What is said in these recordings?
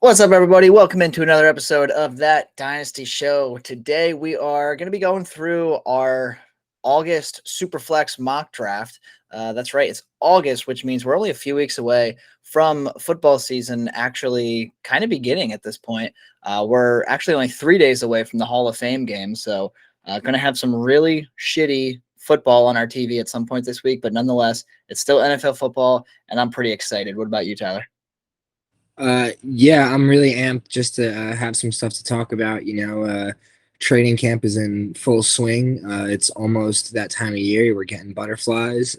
What's up, everybody? Welcome into another episode of That Dynasty Show. Today, we are going to be going through our August Superflex mock draft. That's right, it's August, which means we're only a few weeks away from football season actually kind of beginning at this point. We're actually only 3 days away from the Hall of Fame game, so going to have some really shitty football on our TV at some point this week, but nonetheless, it's still NFL football, and I'm pretty excited. What about you, Tyler? Yeah, I'm really amped just to have some stuff to talk about. Training camp is in full swing. It's almost that time of year. We're getting butterflies.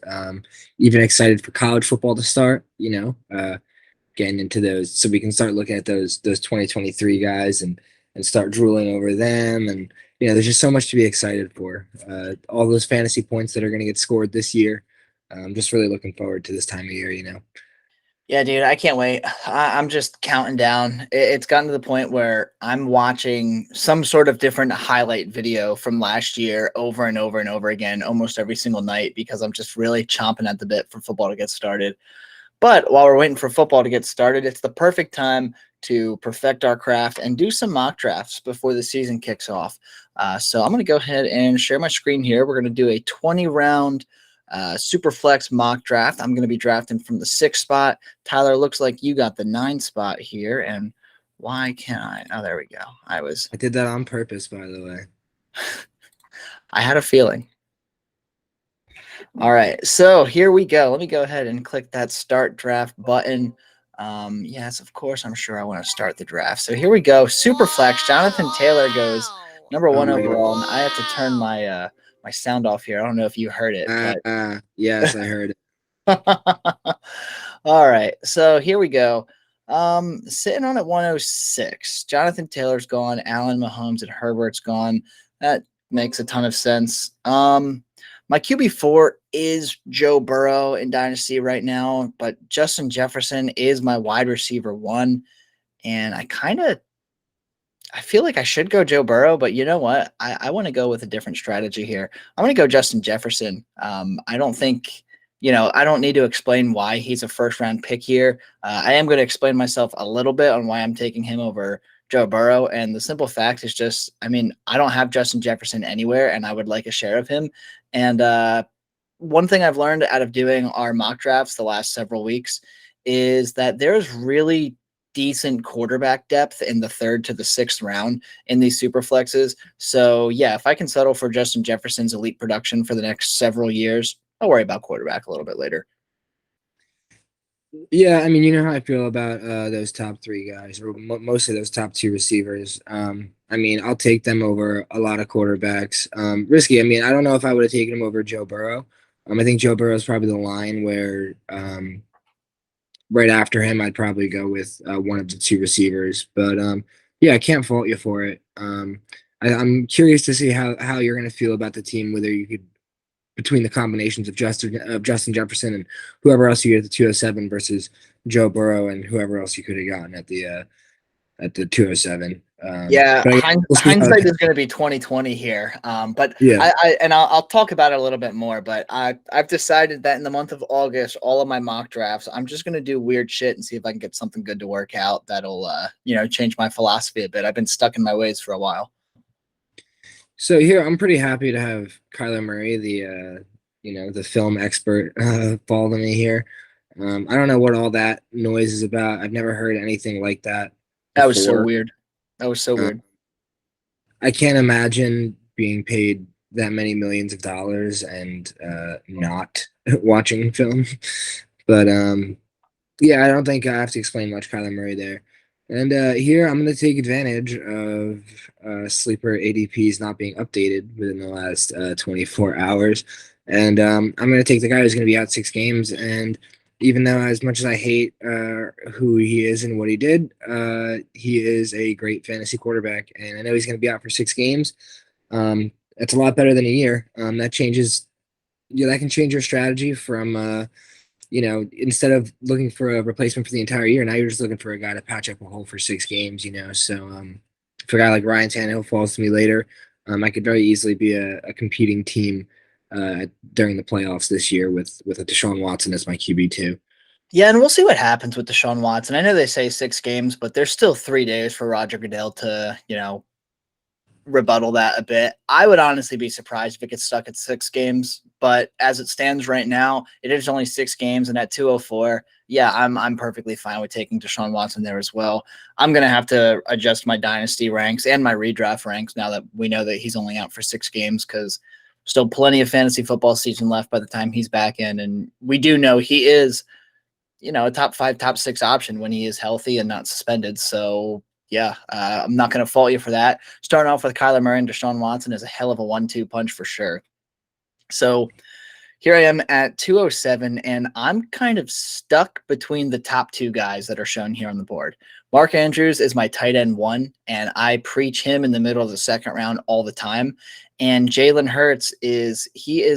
Even excited for college football to start. Getting into those so we can start looking at those 2023 guys and start drooling over them. And there's just so much to be excited for. All those fantasy points that are going to get scored this year. I'm just really looking forward to this time of year. Yeah, dude, I can't wait. I'm just counting down. It's gotten to the point where I'm watching some sort of different highlight video from last year over and over and over again, almost every single night, because I'm just really chomping at the bit for football to get started. But while we're waiting for football to get started, it's the perfect time to perfect our craft and do some mock drafts before the season kicks off. So I'm going to go ahead and share my screen here. We're going to do a 20-round Superflex mock draft. I'm going to be drafting from the 6th spot. Tyler, looks like you got the 9th spot here. And why can't I? Oh, there we go. I did that on purpose, by the way. I had a feeling. All right, so here we go. Let me go ahead and click that start draft button. Yes, of course, I'm sure I want to start the draft. So here we go. Superflex. Jonathan Taylor goes number Oh one my God. overall. And I have to turn my sound off here. I don't know if you heard it, but Yes, I heard it. all right. So here we go. Sitting on at 106. Jonathan Taylor's gone. Allen, Mahomes, and Herbert's gone. That makes a ton of sense. My QB4 is Joe Burrow in Dynasty right now, but Justin Jefferson is my wide receiver 1. And I feel like I should go Joe Burrow, but you know what? I want to go with a different strategy here. I'm going to go Justin Jefferson. I don't think, I don't need to explain why he's a first round pick here. I am going to explain myself a little bit on why I'm taking him over Joe Burrow. And the simple fact is just, I don't have Justin Jefferson anywhere, and I would like a share of him. And one thing I've learned out of doing our mock drafts the last several weeks is that there's really decent quarterback depth in the 3rd to the 6th round in these super flexes. So yeah, if I can settle for Justin Jefferson's elite production for the next several years, I'll worry about quarterback a little bit later. Yeah, you know how I feel about those top three guys, or mostly those top two receivers. I'll take them over a lot of quarterbacks. Risky. I don't know if I would have taken him over Joe Burrow. I think Joe Burrow is probably the line where right after him, I'd probably go with one of the two receivers. But yeah, I can't fault you for it. I'm curious to see how you're going to feel about the team, whether you could between the combinations of Justin Jefferson and whoever else you get at the 207 versus Joe Burrow and whoever else you could have gotten at the 207. Yeah, But we'll see how hindsight is going to be 2020 here. But yeah. I'll talk about it a little bit more. But I've decided that in the month of August, all of my mock drafts, I'm just going to do weird shit and see if I can get something good to work out that'll change my philosophy a bit. I've been stuck in my ways for a while. So here, I'm pretty happy to have Kyler Murray, the film expert, follow me here. I don't know what all that noise is about. I've never heard anything like that That was so before. weird. That was so Uh, weird. I can't imagine being paid that many millions of dollars and not watching film. But yeah, I don't think I have to explain much Kyler Murray there. And here I'm going to take advantage of sleeper ADPs not being updated within the last 24 hours. And I'm going to take the guy who's going to be out 6 games. And even though, as much as I hate who he is and what he did, he is a great fantasy quarterback. And I know he's going to be out for 6 games. That's a lot better than a year. That changes. Yeah, that can change your strategy from instead of looking for a replacement for the entire year, now you're just looking for a guy to patch up a hole for 6 games. So if a guy like Ryan Tannehill falls to me later, I could very easily be a competing team during the playoffs this year with a Deshaun Watson as my QB2. Yeah, and we'll see what happens with Deshaun Watson. I know they say 6 games, but there's still 3 days for Roger Goodell to, rebuttal that a bit. I would honestly be surprised if it gets stuck at 6 games, but as it stands right now, it is only 6 games, and at 204, yeah, I'm perfectly fine with taking Deshaun Watson there as well. I'm gonna have to adjust my dynasty ranks and my redraft ranks now that we know that he's only out for 6 games because still plenty of fantasy football season left by the time he's back in, and we do know he is a top five, top six option when he is healthy and not suspended. So yeah, I'm not going to fault you for that. Starting off with Kyler Murray and Deshaun Watson is a hell of a 1-2 punch for sure. So here I am at 207, and I'm kind of stuck between the top two guys that are shown here on the board. Mark Andrews is my tight end one, and I preach him in the middle of the second round all the time. And Jalen Hurts is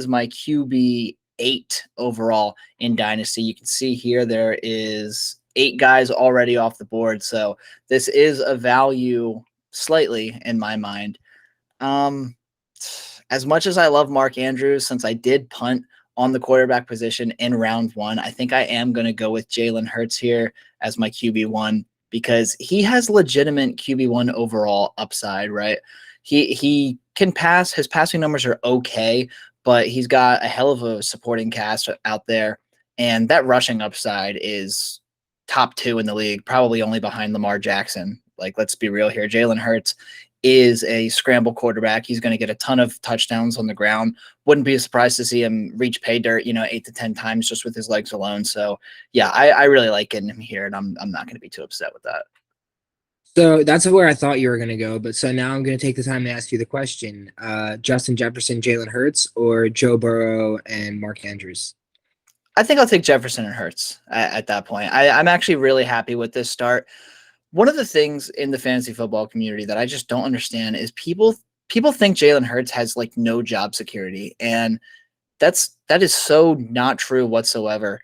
my QB 8 overall in Dynasty. You can see here there is 8 guys already off the board. So this is a value slightly in my mind. Um, as much as I love Mark Andrews, since I did punt on the quarterback position in round one, I think I am going to go with Jalen Hurts here as my QB1 because he has legitimate QB1 overall upside, right? He can pass. His passing numbers are okay, but he's got a hell of a supporting cast out there, and that rushing upside is top 2 in the league, probably only behind Lamar Jackson. Like, let's be real here. Jalen Hurts is a scramble quarterback. He's going to get a ton of touchdowns on the ground. Wouldn't be surprised to see him reach pay dirt, 8 to 10 times just with his legs alone. So yeah, I really like getting him here, and I'm not going to be too upset with that. So that's where I thought you were going to go. But so now I'm going to take the time to ask you the question: Justin Jefferson, Jalen Hurts, or Joe Burrow and Mark Andrews? I think I'll take Jefferson and Hurts at that point. I'm actually really happy with this start. One of the things in the fantasy football community that I just don't understand is people think Jalen Hurts has like no job security, and that is so not true whatsoever.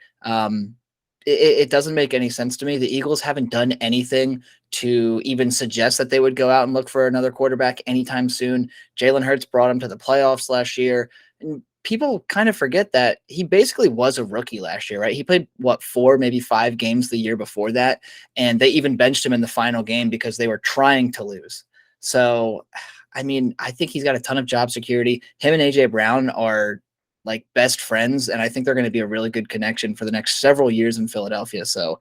It doesn't make any sense to me. The Eagles haven't done anything to even suggest that they would go out and look for another quarterback anytime soon. Jalen Hurts brought him to the playoffs last year, and people kind of forget that he basically was a rookie last year, right? He played what 4, maybe 5 games the year before that, and they even benched him in the final game because they were trying to lose. So, I mean, I think he's got a ton of job security. Him and AJ Brown are like best friends, and I think they're going to be a really good connection for the next several years in Philadelphia. So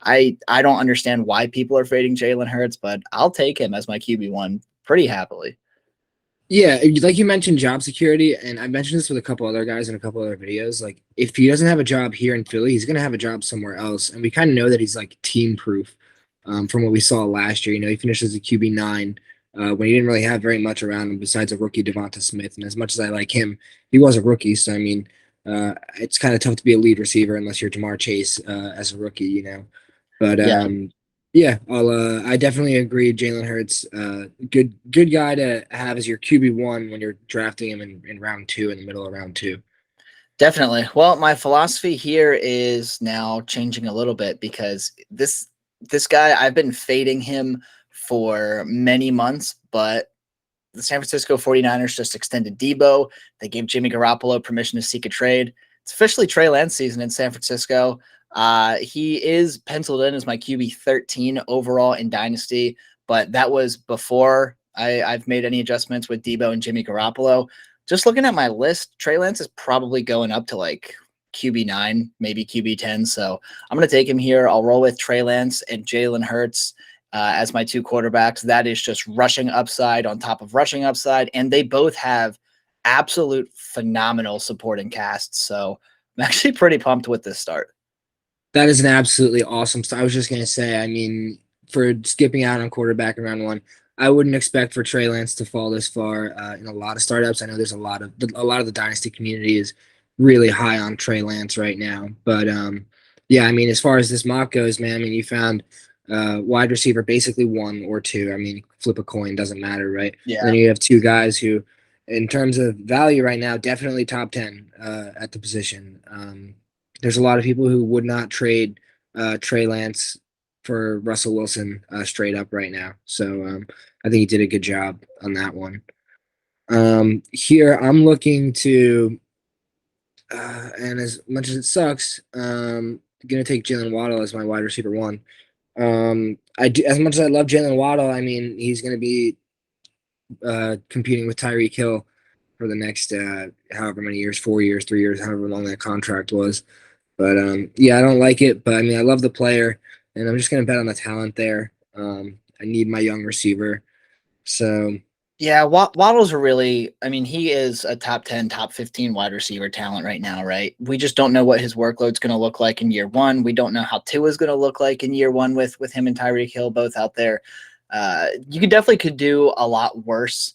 I don't understand why people are fading Jalen Hurts, but I'll take him as my QB1 pretty happily. Yeah, like you mentioned, job security, and I mentioned this with a couple other guys in a couple other videos. Like, if he doesn't have a job here in Philly, he's gonna have a job somewhere else, and we kind of know that he's like team proof. From what we saw last year, he finished as a QB9 when he didn't really have very much around him besides a rookie Devonta Smith. And as much as I like him, he was a rookie, so I mean, it's kind of tough to be a lead receiver unless you're Jamar Chase as a rookie. But Yeah, yeah, I definitely agree. Jalen Hurts, good guy to have as your QB1 when you're drafting him in round 2, in the middle of round 2. definitely. Well, my philosophy here is now changing a little bit because this guy, I've been fading him for many months, but the San Francisco 49ers just extended Debo. They gave Jimmy Garoppolo permission to seek a trade. It's officially Trey Lance season in San Francisco. He is penciled in as my QB 13 overall in Dynasty, but that was before I've made any adjustments with Debo and Jimmy Garoppolo. Just looking at my list, Trey Lance is probably going up to like QB9, maybe QB10. So I'm going to take him here. I'll roll with Trey Lance and Jalen Hurts as my 2 quarterbacks. That is just rushing upside on top of rushing upside. And they both have absolute phenomenal supporting casts. So I'm actually pretty pumped with this start. That is an absolutely awesome start. I was just gonna say, I mean, for skipping out on quarterback in round 1, I wouldn't expect for Trey Lance to fall this far in a lot of startups. I know there's a lot of the dynasty community is really high on Trey Lance right now, but yeah, I mean, as far as this mock goes, man, I mean, you found wide receiver basically 1 or 2. I mean, flip a coin, doesn't matter, right? And then Yeah. you have 2 guys who, in terms of value right now, definitely top 10 at the position. There's a lot of people who would not trade Trey Lance for Russell Wilson straight up right now. So I think he did a good job on that one. Here, I'm looking to, and as much as it sucks, gonna take Jalen Waddle as my wide receiver one. I do, as much as I love Jalen Waddle, I mean he's gonna be competing with Tyreek Hill for the next however many years, 4 years, 3 years, however long that contract was. But yeah, I don't like it. But I mean, I love the player, and I'm just gonna bet on the talent there. I need my young receiver, so Yeah, Waddle's a really, I mean, he is a top 10, top 15 wide receiver talent right now, right? We just don't know what his workload's going to look like in year one. We don't know how Tua is going to look like in year one with him and Tyreek Hill both out there. You could do a lot worse.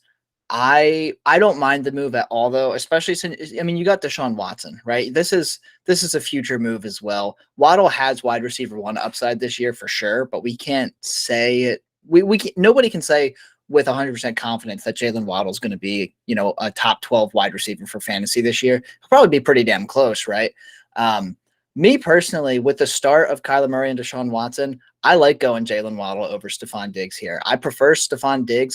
I don't mind the move at all though, especially since I mean you got Deshaun Watson, right? This is a future move as well. Waddle has wide receiver one upside this year for sure, but we can't say it. We can, nobody can say with 100% confidence that Jalen Waddle is going to be, a top 12 wide receiver for fantasy this year. He'll probably be pretty damn close, right? Um, Me personally, with the start of Kyler Murray and Deshaun Watson, I like going Jalen Waddle over Stephon Diggs here. I prefer Stephon Diggs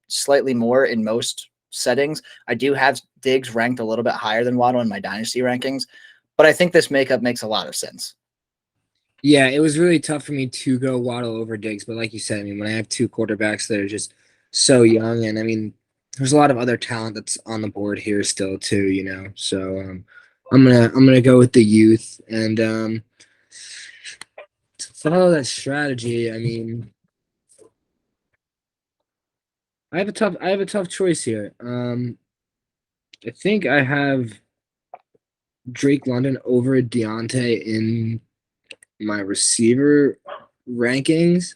slightly more in most settings. I do have Diggs ranked a little bit higher than Waddle in my dynasty rankings, but I think this makeup makes a lot of sense. yeah, it was really tough for me to go Waddle over Diggs. But like you said, I mean, when I have two quarterbacks that are just so young, and I mean, there's a lot of other talent that's on the board here still too, So I'm gonna go with the youth and to follow that strategy. I mean, I have a tough choice here. I think I have Drake London over Deontay in my receiver rankings,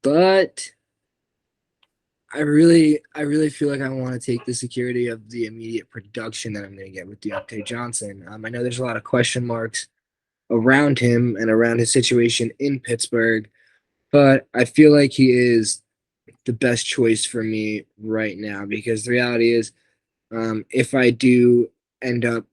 but I really feel like I want to take the security of the immediate production that I'm going to get with Deontay Johnson. I know there's a lot of question marks around him and around his situation in Pittsburgh, but I feel like he is the best choice for me right now because the reality is, if I do end up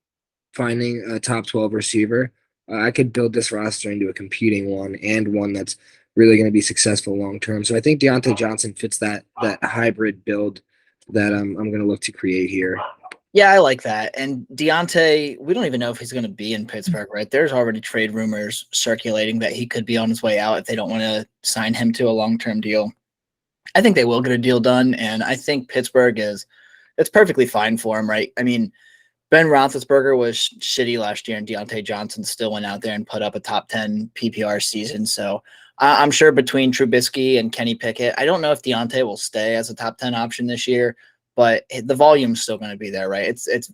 finding a top 12 receiver, I could build this roster into a competing one and one that's really going to be successful long term. So I think Deontay Johnson fits that hybrid build that I'm going to look to create here. Yeah, I like that. And Deontay, we don't even know if he's going to be in Pittsburgh, right? There's already trade rumors circulating that he could be on his way out if they don't want to sign him to a long-term deal. I think they will get a deal done, and I think Pittsburgh it's perfectly fine for him, right? I mean, Ben Roethlisberger was shitty last year, and Deontay Johnson still went out there and put up a top 10 PPR season. So I'm sure between Trubisky and Kenny Pickett, I don't know if Deontay will stay as a top 10 option this year, but the volume's still going to be there, right? It's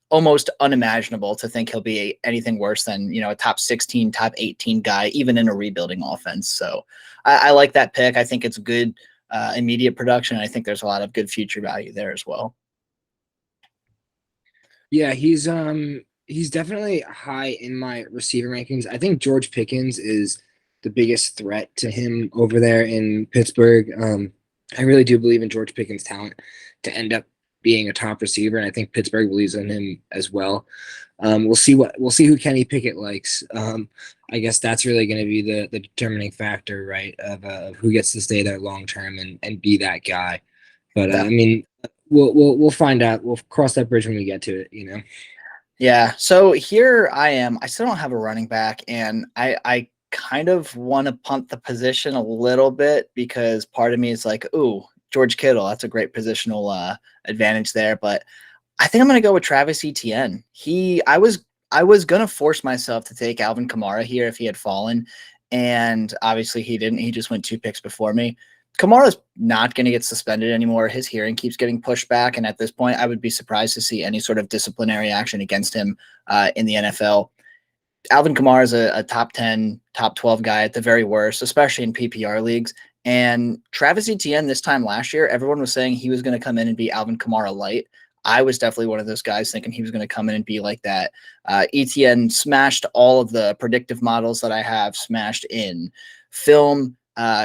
almost unimaginable to think he'll be anything worse than a top 16, top 18 guy, even in a rebuilding offense. So I like that pick. I think it's good immediate production. I think there's a lot of good future value there as well. Yeah, he's definitely high in my receiver rankings. I think George Pickens is the biggest threat to him over there in Pittsburgh. I really do believe in George Pickens' talent to end up being a top receiver, and I think Pittsburgh believes in him as well. We'll see who Kenny Pickett likes. I guess that's really going to be the determining factor, right, of who gets to stay there long term and be that guy. But I mean, we'll find out. We'll cross that bridge when we get to it. Yeah. So here I am. I still don't have a running back, and I kind of want to punt the position a little bit because part of me is like, ooh, George Kittle. That's a great positional advantage there. But I think I'm going to go with Travis Etienne. I was going to force myself to take Alvin Kamara here if he had fallen, and obviously he didn't. He just went 2 picks before me. Kamara's not going to get suspended anymore. His hearing keeps getting pushed back, and at this point, I would be surprised to see any sort of disciplinary action against him in the NFL. Alvin Kamara is a top 10, top 12 guy at the very worst, especially in PPR leagues. And Travis Etienne this time last year, everyone was saying he was going to come in and be Alvin Kamara light. I was definitely one of those guys thinking he was going to come in and be like that. Etienne smashed all of the predictive models that I have smashed in film.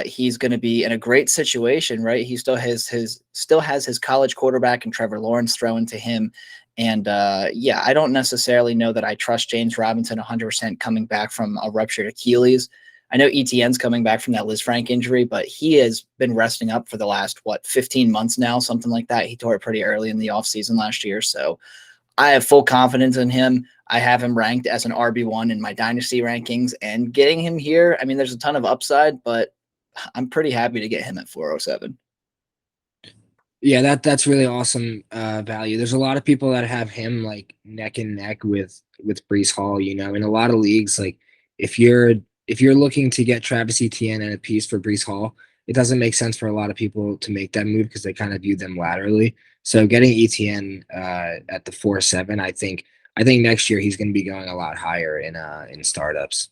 He's going to be in a great situation, right? He still has his college quarterback and Trevor Lawrence throwing to him. And yeah, I don't necessarily know that I trust James Robinson 100% coming back from a ruptured Achilles. I know ETN's coming back from that Liz Frank injury, but he has been resting up for the last, 15 months now, something like that. He tore it pretty early in the offseason last year. So I have full confidence in him. I have him ranked as an RB1 in my dynasty rankings, and getting him here, I mean, there's a ton of upside, but I'm pretty happy to get him at 407. Yeah, that's really awesome value. There's a lot of people that have him like neck and neck with Brees Hall. You know, in a lot of leagues, like if you're if you're looking to get Travis Etienne and a piece for Brees Hall, it doesn't make sense for a lot of people to make that move because they kind of view them laterally. So getting Etienne at the 4-7, I think next year he's going to be going a lot higher in startups.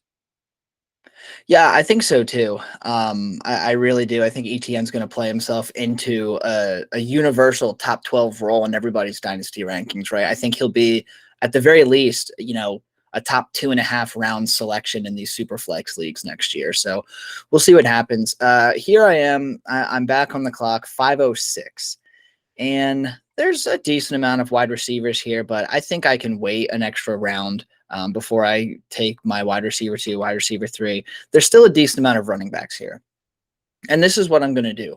Yeah, I think so too. I really do. I think ETN's going to play himself into a universal top 12 role in everybody's dynasty rankings, right? I think he'll be, at the very least, a top 2.5 round selection in these super flex leagues next year. So we'll see what happens. Here I am. I'm back on the clock, 506. And there's a decent amount of wide receivers here, but I think I can wait an extra round before I take my wide receiver 2, wide receiver 3. There's still a decent amount of running backs here. And this is what I'm going to do.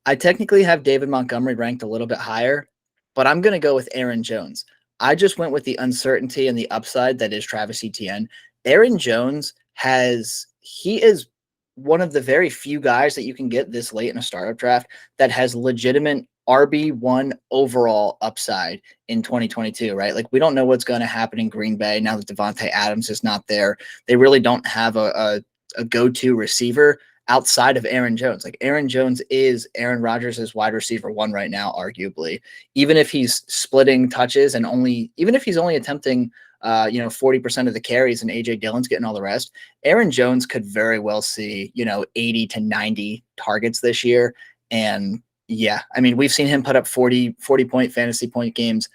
I technically have David Montgomery ranked a little bit higher, but I'm going to go with Aaron Jones. I just went with the uncertainty and the upside that is Travis Etienne. Aaron Jones he is one of the very few guys that you can get this late in a startup draft that has legitimate RB1 overall upside in 2022, right? Like, we don't know what's going to happen in Green Bay now that Devontae Adams is not there. They really don't have a go-to receiver outside of Aaron Jones. Like, Aaron Jones is Aaron Rodgers' wide receiver 1 right now, arguably. Even if he's splitting touches and even if he's only attempting 40% of the carries and AJ Dillon's getting all the rest, Aaron Jones could very well see, 80 to 90 targets this year. And yeah, I mean, we've seen him put up 40-point fantasy point games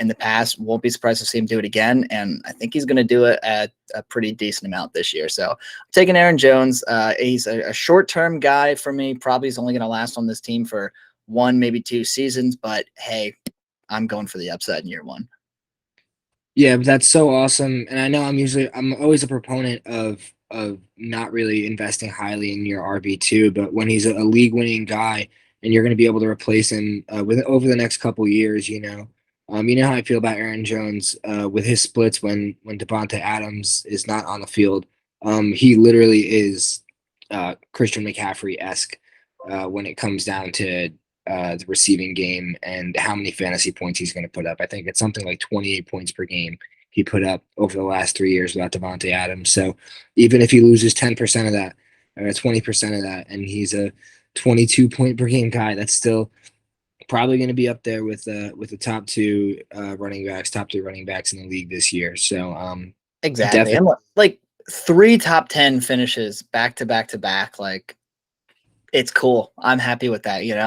in the past. Won't be surprised to see him do it again. And I think he's going to do it at a pretty decent amount this year. So I'm taking Aaron Jones. He's a short-term guy for me. Probably is only going to last on this team for 1, maybe 2 seasons. But hey, I'm going for the upside in year 1. Yeah, but that's so awesome. And I know I'm always a proponent of not really investing highly in your RB2, but when he's a league winning guy and you're going to be able to replace him with over the next couple years, you know how I feel about Aaron Jones with his splits when Devontae Adams is not on the field. He literally is Christian McCaffrey-esque when it comes down to the receiving game and how many fantasy points he's going to put up. I think it's something like 28 points per game he put up over the last 3 years without Devontae Adams. So even if he loses 10% of that or 20% of that, and he's a 22 point per game guy, that's still probably going to be up there with the top 2 running backs, top 3 running backs in the league this year. So Exactly. definitely. And like 3 top 10 finishes back to back to back. Like, it's cool. I'm happy with that, Yeah,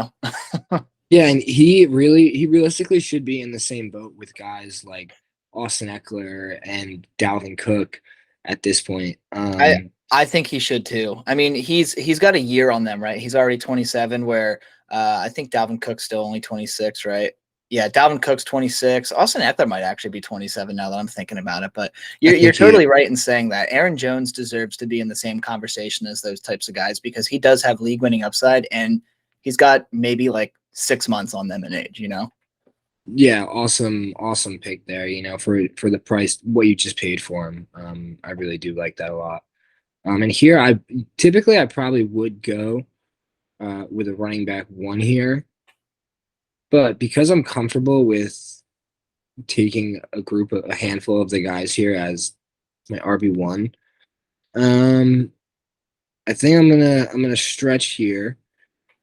and he realistically should be in the same boat with guys like Austin Eckler and Dalvin Cook at this point. I I think he should too. I mean, he's got a year on them, right? He's already 27, where I think Dalvin Cook's still only 26, right? Yeah, Dalvin Cook's 26. Austin Eckler might actually be 27 now that I'm thinking about it. But I you're think he totally right in saying that Aaron Jones deserves to be in the same conversation as those types of guys, because he does have league winning upside, and he's got maybe like 6 months on them in age. Yeah, awesome pick there, for the price what you just paid for him. I really do like that a lot. And here I probably would go with a running back 1 here, but because I'm comfortable with taking a handful of the guys here as my RB1, um, I think I'm gonna stretch here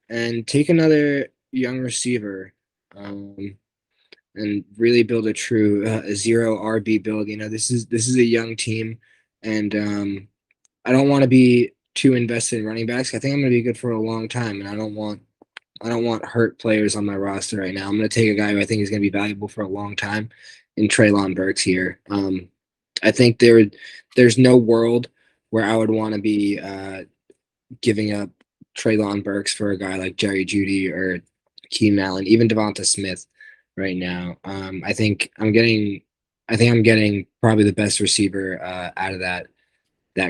and take another young receiver, and really build a true 0 RB build. This is a young team, and I don't want to be too invested in running backs. I think I'm gonna be good for a long time, and I don't want hurt players on my roster right now. I'm going to take a guy who I think is going to be valuable for a long time in Treylon Burks here. I think there's no world where I would want to be giving up Treylon Burks for a guy like Jerry Jeudy or Keenan Allen, even Devonta Smith right now. I think I'm getting probably the best receiver out of that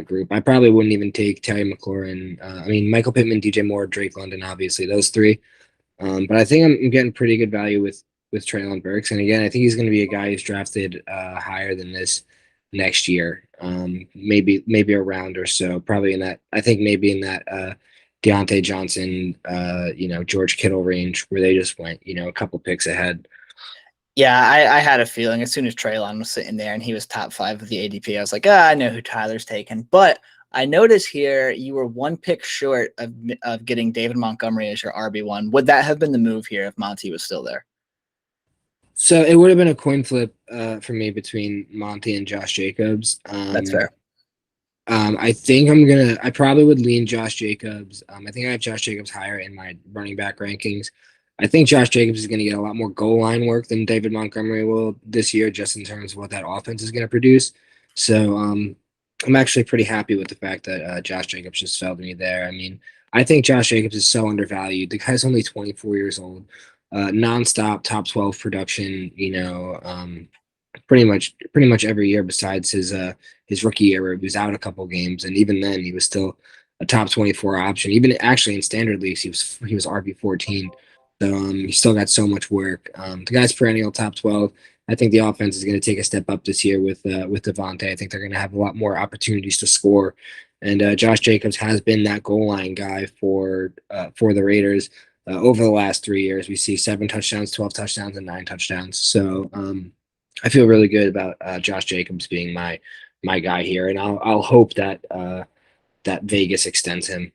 group. I probably wouldn't even take Terry McLaurin. I mean, Michael Pittman, DJ Moore, Drake London, obviously those 3. But I think I'm getting pretty good value with Traylon Burks. And again, I think he's going to be a guy who's drafted higher than this next year. Maybe a round or so, probably in that. I think maybe in that Deontay Johnson, George Kittle range where they just went, a couple picks ahead. Yeah, I had a feeling as soon as Traylon was sitting there and he was top 5 of the ADP, I was like, I know who Tyler's taking. But I notice here you were one pick short of getting David Montgomery as your RB1. Would that have been the move here if Monty was still there? So it would have been a coin flip for me between Monty and Josh Jacobs. That's fair. I think I probably would lean Josh Jacobs. I think I have Josh Jacobs higher in my running back rankings. I think Josh Jacobs is going to get a lot more goal line work than David Montgomery will this year, just in terms of what that offense is going to produce. So I'm actually pretty happy with the fact that Josh Jacobs just fell to me there. I mean, I think Josh Jacobs is so undervalued. The guy's only 24 years old, nonstop top 12 production. Pretty much every year besides his rookie year where he was out a couple games, and even then he was still a top 24 option. Even actually in standard leagues, he was RB14. So he still got so much work. The guy's perennial top 12. I think the offense is going to take a step up this year with Devontae. I think they're going to have a lot more opportunities to score, and Josh Jacobs has been that goal line guy for the Raiders. Over the last 3 years, we see 7 touchdowns, 12 touchdowns, and 9 touchdowns. So I feel really good about Josh Jacobs being my guy here, and I'll hope that that Vegas extends him.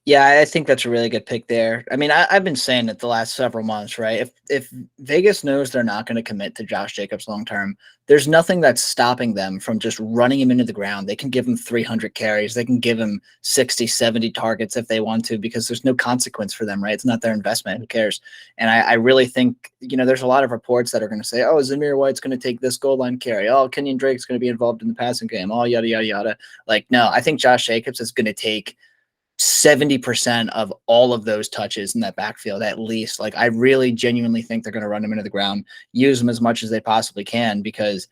Yeah, I think that's a really good pick there. I mean, I've been saying it the last several months, right? If Vegas knows they're not going to commit to Josh Jacobs long term, there's nothing that's stopping them from just running him into the ground. They can give him 300 carries. They can give him 60, 70 targets if they want to, because there's no consequence for them, right? It's not their investment. Who cares? And I really think, there's a lot of reports that are going to say, oh, Zamir White's going to take this goal line carry. Oh, Kenyon Drake's going to be involved in the passing game. Oh, yada, yada, yada. Like, no, I think Josh Jacobs is going to take 70% of all of those touches in that backfield, at least. Like, I really genuinely think they're going to run him into the ground, use him as much as they possibly can, because,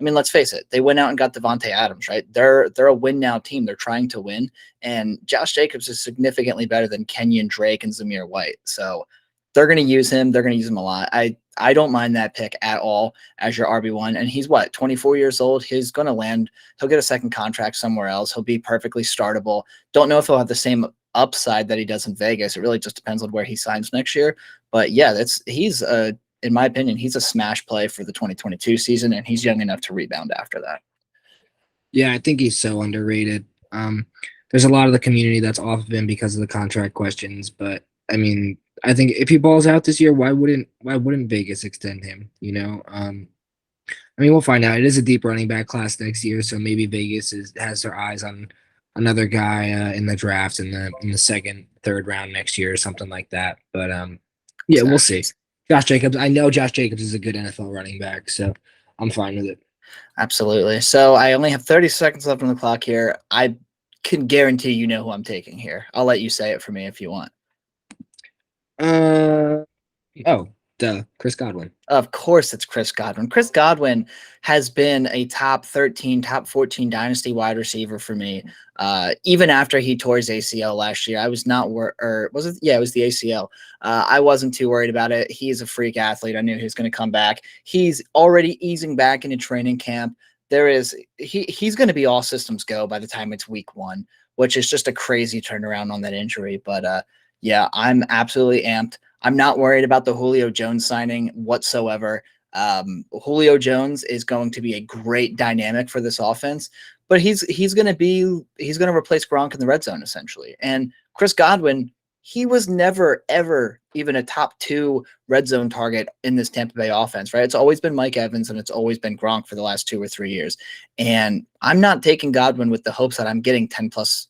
I mean, let's face it, they went out and got Devontae Adams, right? They're a win now team. They're trying to win, and Josh Jacobs is significantly better than Kenyon Drake and Zamir White. So they're going to use him. They're going to use him a lot. I don't mind that pick at all as your RB1. And he's 24 years old. He's going to land. He'll get a second contract somewhere else. He'll be perfectly startable. Don't know if he'll have the same upside that he does in Vegas. It really just depends on where he signs next year. But yeah, in my opinion, he's a smash play for the 2022 season, and he's young enough to rebound after that. Yeah, I think he's so underrated. There's a lot of the community that's off of him because of the contract questions, but I mean, I think if he balls out this year, why wouldn't Vegas extend him? I mean, we'll find out. It is a deep running back class next year, so maybe Vegas has their eyes on another guy in the draft in the second, third round next year or something like that. But yeah, we'll see. Josh Jacobs. I know Josh Jacobs is a good NFL running back, so I'm fine with it. Absolutely. So I only have 30 seconds left on the clock here. I can guarantee you know who I'm taking here. I'll let you say it for me if you want. Oh, duh, Chris Godwin. Of course, it's Chris Godwin. Chris Godwin has been a top 13, top 14 dynasty wide receiver for me. Even after he tore his ACL last year, I was not or was it? Yeah, it was the ACL. I wasn't too worried about it. He's a freak athlete. I knew he was going to come back. He's already easing back into training camp. He's going to be all systems go by the time it's week 1, which is just a crazy turnaround on that injury. But yeah, I'm absolutely amped. I'm not worried about the Julio Jones signing whatsoever. Julio Jones is going to be a great dynamic for this offense, but he's going to replace Gronk in the red zone essentially. And Chris Godwin, he was never ever even a top 2 red zone target in this Tampa Bay offense, right? It's always been Mike Evans and it's always been Gronk for the last 2 or 3 years. And I'm not taking Godwin with the hopes that I'm getting 10 plus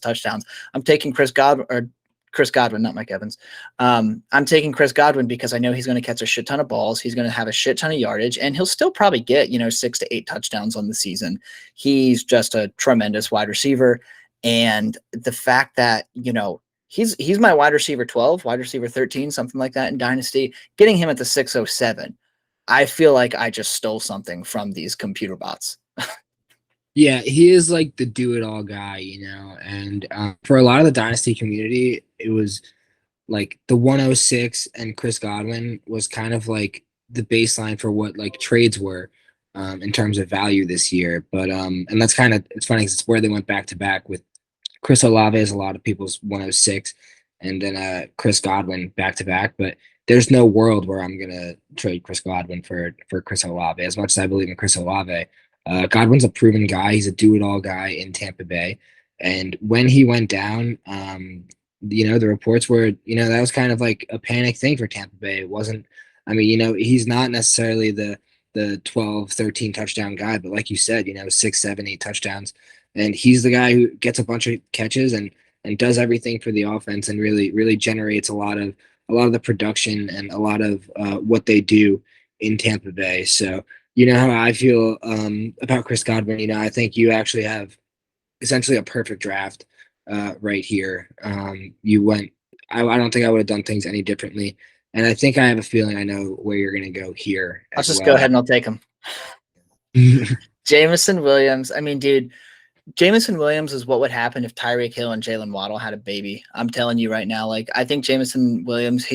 touchdowns. I'm taking Chris Godwin, not Mike Evans. I'm taking Chris Godwin because I know he's going to catch a shit ton of balls. He's going to have a shit ton of yardage, and he'll still probably get, 6 to 8 touchdowns on the season. He's just a tremendous wide receiver. And the fact that, he's my wide receiver 12, wide receiver 13, something like that in Dynasty, getting him at the 607, I feel like I just stole something from these computer bots. Yeah, he is like the do-it-all guy, and for a lot of the dynasty community, it was like the 106 and Chris Godwin was kind of like the baseline for what like trades were in terms of value this year. But and that's kind of it's funny 'cause it's where they went back to back with Chris Olave is a lot of people's 106, and then Chris Godwin back to back. But there's no world where I'm gonna trade Chris Godwin for Chris Olave. As much as I believe in Chris Olave, Godwin's a proven guy. He's a do-it-all guy in Tampa Bay. And when he went down, the reports were, that was kind of like a panic thing for Tampa Bay. It wasn't. I mean, he's not necessarily the 12, 13 touchdown guy, but like you said, 6, 7, 8 touchdowns, and he's the guy who gets a bunch of catches and does everything for the offense and really generates a lot of the production and a lot of what they do in Tampa Bay. So you know how I feel about Chris Godwin. I think you actually have essentially a perfect draft right here. You went. I don't think I would have done things any differently, and I think I have a feeling I know where you're going to go here I'll as just go well. ahead and I'll take him. Jameson Williams. I mean, dude, Jameson Williams is what would happen if Tyreek Hill and Jalen Waddle had a baby. I'm telling you right now, like, I think Jameson Williams,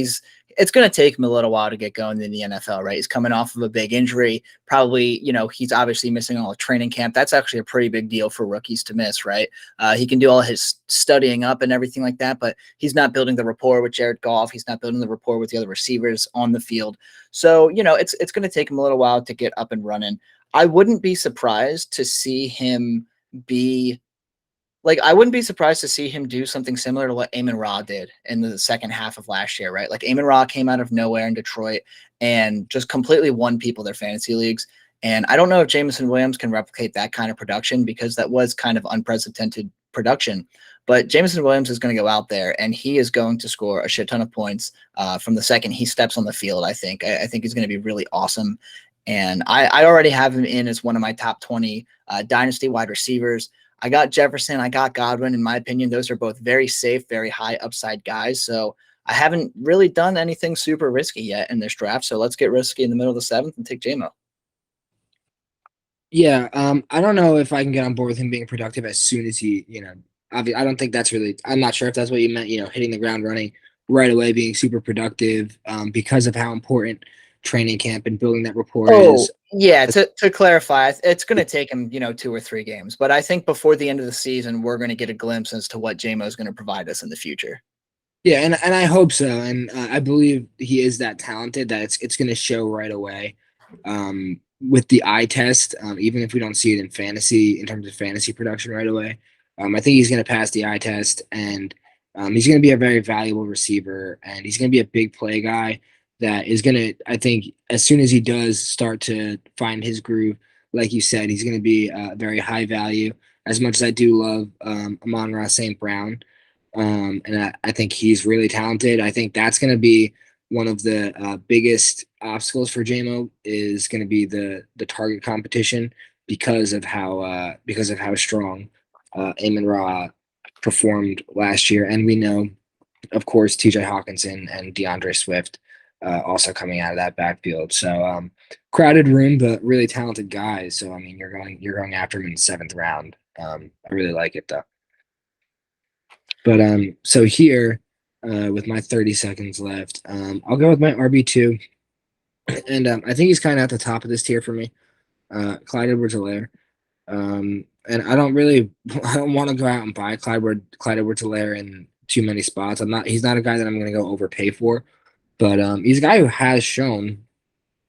it's going to take him a little while to get going in the NFL, right? He's coming off of a big injury. Probably, he's obviously missing all the training camp. That's actually a pretty big deal for rookies to miss, right? He can do all his studying up and everything like that, but he's not building the rapport with Jared Goff. He's not building the rapport with the other receivers on the field. So, it's going to take him a little while to get up and running. I wouldn't be surprised to see him I wouldn't be surprised to see him do something similar to what Amon-Ra did in the second half of last year, right? Like Amon-Ra came out of nowhere in Detroit and just completely won people their fantasy leagues. And I don't know if Jameson Williams can replicate that kind of production because that was kind of unprecedented production. But Jameson Williams is going to go out there and he is going to score a shit ton of points from the second he steps on the field, I think. I think he's going to be really awesome. And I already have him in as one of my top 20 dynasty wide receivers. I got Jefferson. I got Godwin. In my opinion, those are both very safe, very high upside guys. So I haven't really done anything super risky yet in this draft. So let's get risky in the middle of the 7th and take JMO. Yeah, I don't know if I can get on board with him being productive as soon as he, I don't think that's really. I'm not sure if that's what you meant. Hitting the ground running right away, being super productive, because of how important training camp and building that rapport is. Yeah. To clarify, it's going to take him, 2 or 3 games, but I think before the end of the season, we're going to get a glimpse as to what JMO is going to provide us in the future. Yeah, and I hope so, and I believe he is that talented that it's going to show right away with the eye test, even if we don't see it in fantasy in terms of fantasy production right away. I think he's going to pass the eye test, and he's going to be a very valuable receiver, and he's going to be a big play guy that is going to, I think, as soon as he does start to find his groove, like you said, he's going to be very high value. As much as I do love Amon-Ra St. Brown, and I think he's really talented. I think that's going to be one of the biggest obstacles for JMO is going to be the target competition because of how strong Amon-Ra performed last year, and we know, of course, T.J. Hawkinson and DeAndre Swift also coming out of that backfield. So crowded room, but really talented guys. So I mean, you're going after him in the 7th round. I really like it though. But so here, with my 30 seconds left, I'll go with my RB2, and I think he's kind of at the top of this tier for me, Clyde Edwards-Helaire. And I don't want to go out and buy Clyde Edwards-Helaire in too many spots. He's not a guy that I'm going to go overpay for, but he's a guy who has shown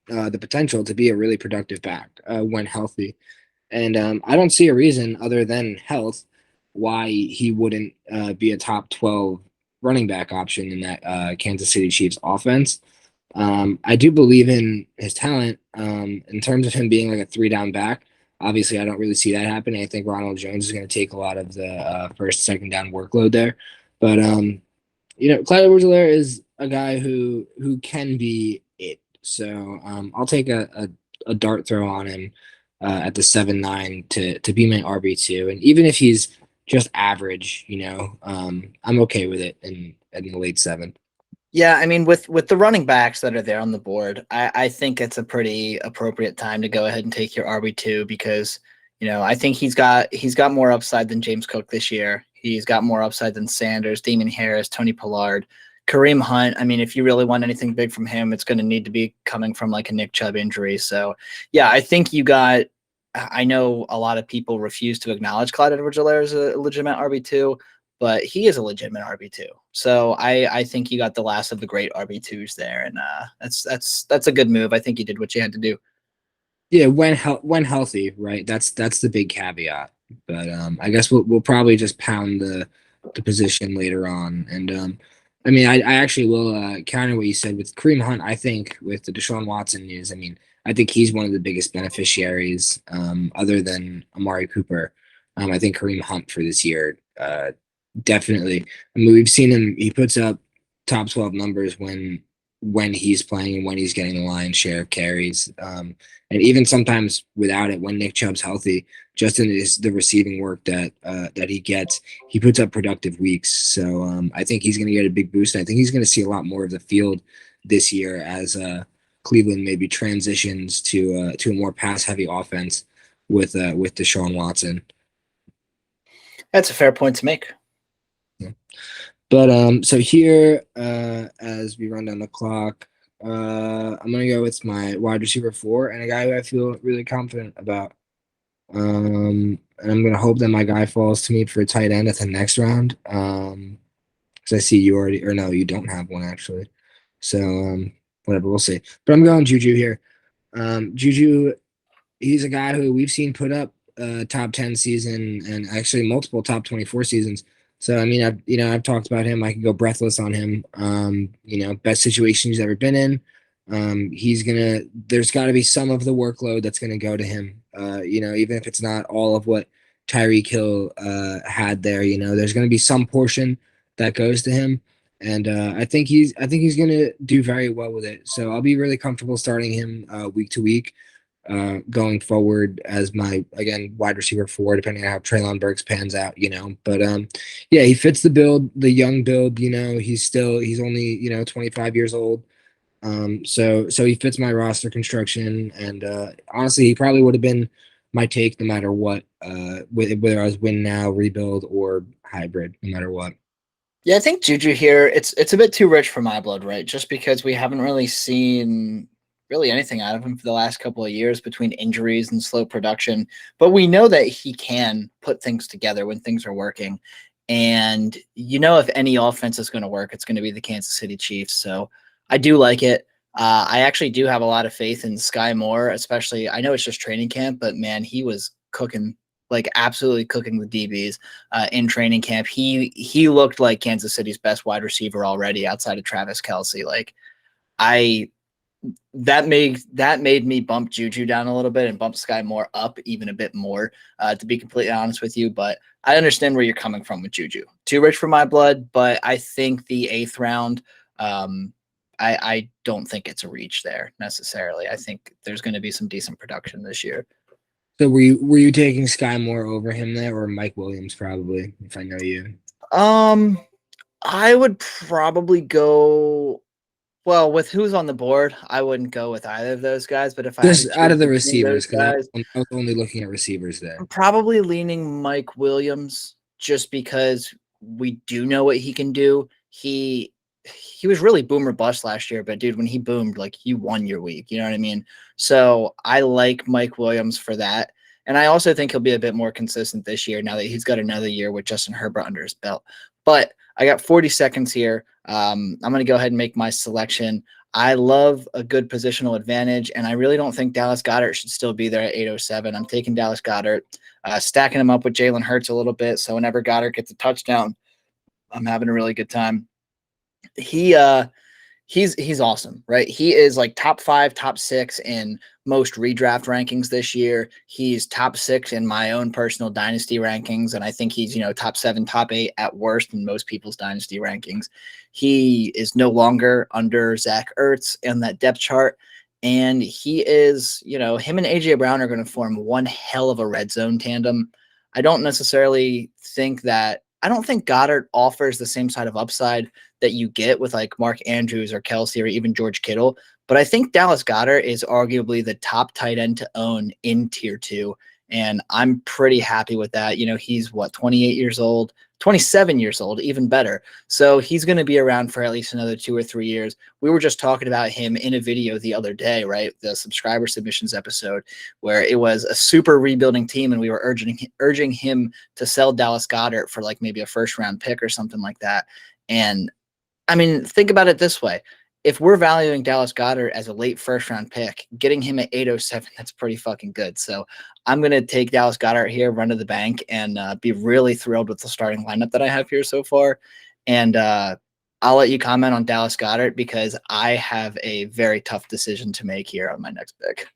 the potential to be a really productive back when healthy. And I don't see a reason other than health why he wouldn't be a top 12 running back option in that Kansas City Chiefs offense. I do believe in his talent in terms of him being like a 3-down back. Obviously, I don't really see that happening. I think Ronald Jones is going to take a lot of the first, second down workload there. But, Clyde Edwards-Helaire is a guy who can be it. So I'll take a dart throw on him at the 7-9 to be my RB2. And even if he's just average, I'm okay with it in the late 7th. Yeah, I mean, with the running backs that are there on the board, I think it's a pretty appropriate time to go ahead and take your RB2 because, I think he's got more upside than James Cook this year. He's got more upside than Sanders, Damon Harris, Tony Pollard. Kareem Hunt, I mean, if you really want anything big from him, it's going to need to be coming from like a Nick Chubb injury. So, yeah, I think you got. I know a lot of people refuse to acknowledge Clyde Edwards-Helaire as a legitimate RB2, but he is a legitimate RB2. So I think you got the last of the great RB2s there, and that's a good move. I think you did what you had to do. Yeah, when healthy, right? That's the big caveat. But I guess we'll probably just pound the position later on. And I mean, I actually will counter what you said with Kareem Hunt. I think with the Deshaun Watson news, I mean, I think he's one of the biggest beneficiaries, other than Amari Cooper. I think Kareem Hunt for this year, definitely. I mean, we've seen him. He puts up top 12 numbers when he's playing and when he's getting the lion's share of carries. And even sometimes without it, when Nick Chubb's healthy, just in the receiving work that he gets, he puts up productive weeks. So I think he's going to get a big boost. I think he's going to see a lot more of the field this year as Cleveland maybe transitions to a more pass heavy offense with Deshaun Watson. That's a fair point to make. Yeah. But so here, as we run down the clock, I'm gonna go with my wide receiver 4 and a guy who I feel really confident about. And I'm gonna hope that my guy falls to me for a tight end at the next round. Because I see you already, or no, you don't have one actually. So whatever, we'll see. But I'm going Juju here. Juju, he's a guy who we've seen put up top 10 season and actually multiple top 24 seasons. So I mean, I've talked about him. I can go breathless on him. Best situation he's ever been in. There's got to be some of the workload that's gonna go to him. Even if it's not all of what Tyreek Hill had there. There's gonna be some portion that goes to him, and I think he's gonna do very well with it. So I'll be really comfortable starting him week to week. Going forward as my, again, wide receiver 4, depending on how Treylon Burks pans out. But yeah, he fits the build, the young build. He's only 25 years old. So he fits my roster construction, and honestly, he probably would have been my take no matter what, whether I was win now, rebuild, or hybrid, no matter what. Yeah, I think Juju here, it's a bit too rich for my blood, right? Just because we haven't really seen really anything out of him for the last couple of years between injuries and slow production. But we know that he can put things together when things are working. And if any offense is going to work, it's going to be the Kansas City Chiefs. So I do like it. I actually do have a lot of faith in Sky Moore, especially. I know it's just training camp, but man, he was cooking, like absolutely cooking the DBs in training camp. He looked like Kansas City's best wide receiver already outside of Travis Kelce. Like that made me bump Juju down a little bit and bump Sky Moore up even a bit more, to be completely honest with you. But I understand where you're coming from with Juju. Too rich for my blood, but I think the 8th round, I don't think it's a reach there necessarily. I think there's going to be some decent production this year. So were you taking Sky Moore over him there, or Mike Williams probably, if I know you? I would probably go. Well, with who's on the board, I wouldn't go with either of those guys. But if I had to Just out choose of the between receivers, those because guys, I was only looking at receivers there. I'm probably leaning Mike Williams just because we do know what he can do. He was really boom or bust last year, but dude, when he boomed, like you won your week. You know what I mean? So I like Mike Williams for that. And I also think he'll be a bit more consistent this year now that he's got another year with Justin Herbert under his belt. But I got 40 seconds here. I'm going to go ahead and make my selection. I love a good positional advantage, and I really don't think Dallas Goedert should still be there at 807. I'm taking Dallas Goedert, stacking him up with Jalen Hurts a little bit. So whenever Goddard gets a touchdown, I'm having a really good time. He's awesome, right? He is like top 5, top 6 in most redraft rankings this year. He's top 6 in my own personal dynasty rankings, and I think he's top 7, top 8 at worst in most people's dynasty rankings. He is no longer under Zach Ertz in that depth chart, and he is him and AJ Brown are going to form one hell of a red zone tandem. I don't think Goddard offers the same side of upside that you get with like Mark Andrews or Kelce or even George Kittle. But I think Dallas Goedert is arguably the top tight end to own in tier 2. And I'm pretty happy with that. He's what, 28 years old, 27 years old, even better. So he's going to be around for at least another 2 or 3 years. We were just talking about him in a video the other day, right? The subscriber submissions episode, where it was a super rebuilding team, and we were urging him to sell Dallas Goedert for like maybe a first round pick or something like that. And I mean, think about it this way. If we're valuing Dallas Goedert as a late first round pick, getting him at 807, that's pretty fucking good. So I'm going to take Dallas Goedert here, run to the bank, and be really thrilled with the starting lineup that I have here so far. And I'll let you comment on Dallas Goedert because I have a very tough decision to make here on my next pick.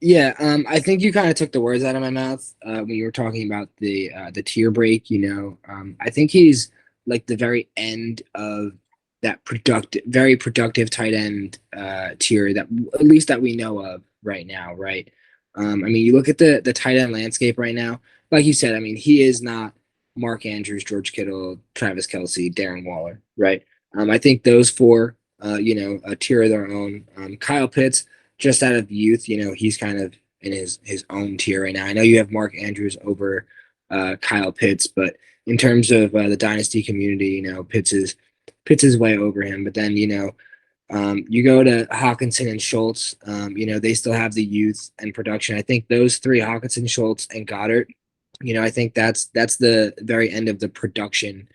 Yeah, I think you kind of took the words out of my mouth when you were talking about the tier break. I think he's like the very end of that very productive tight end tier that at least that we know of right now, right? I mean, you look at the tight end landscape right now. Like you said, I mean, he is not Mark Andrews, George Kittle, Travis Kelce, Darren Waller, right? I think those four, a tier of their own. Kyle Pitts, just out of youth, he's kind of in his own tier right now. I know you have Mark Andrews over Kyle Pitts, but in terms of the dynasty community, Pitts is way over him. But then you go to Hawkinson and Schultz. They still have the youth and production. I think those three, Hawkinson, Schultz, and Goddard. I think that's the very end of the production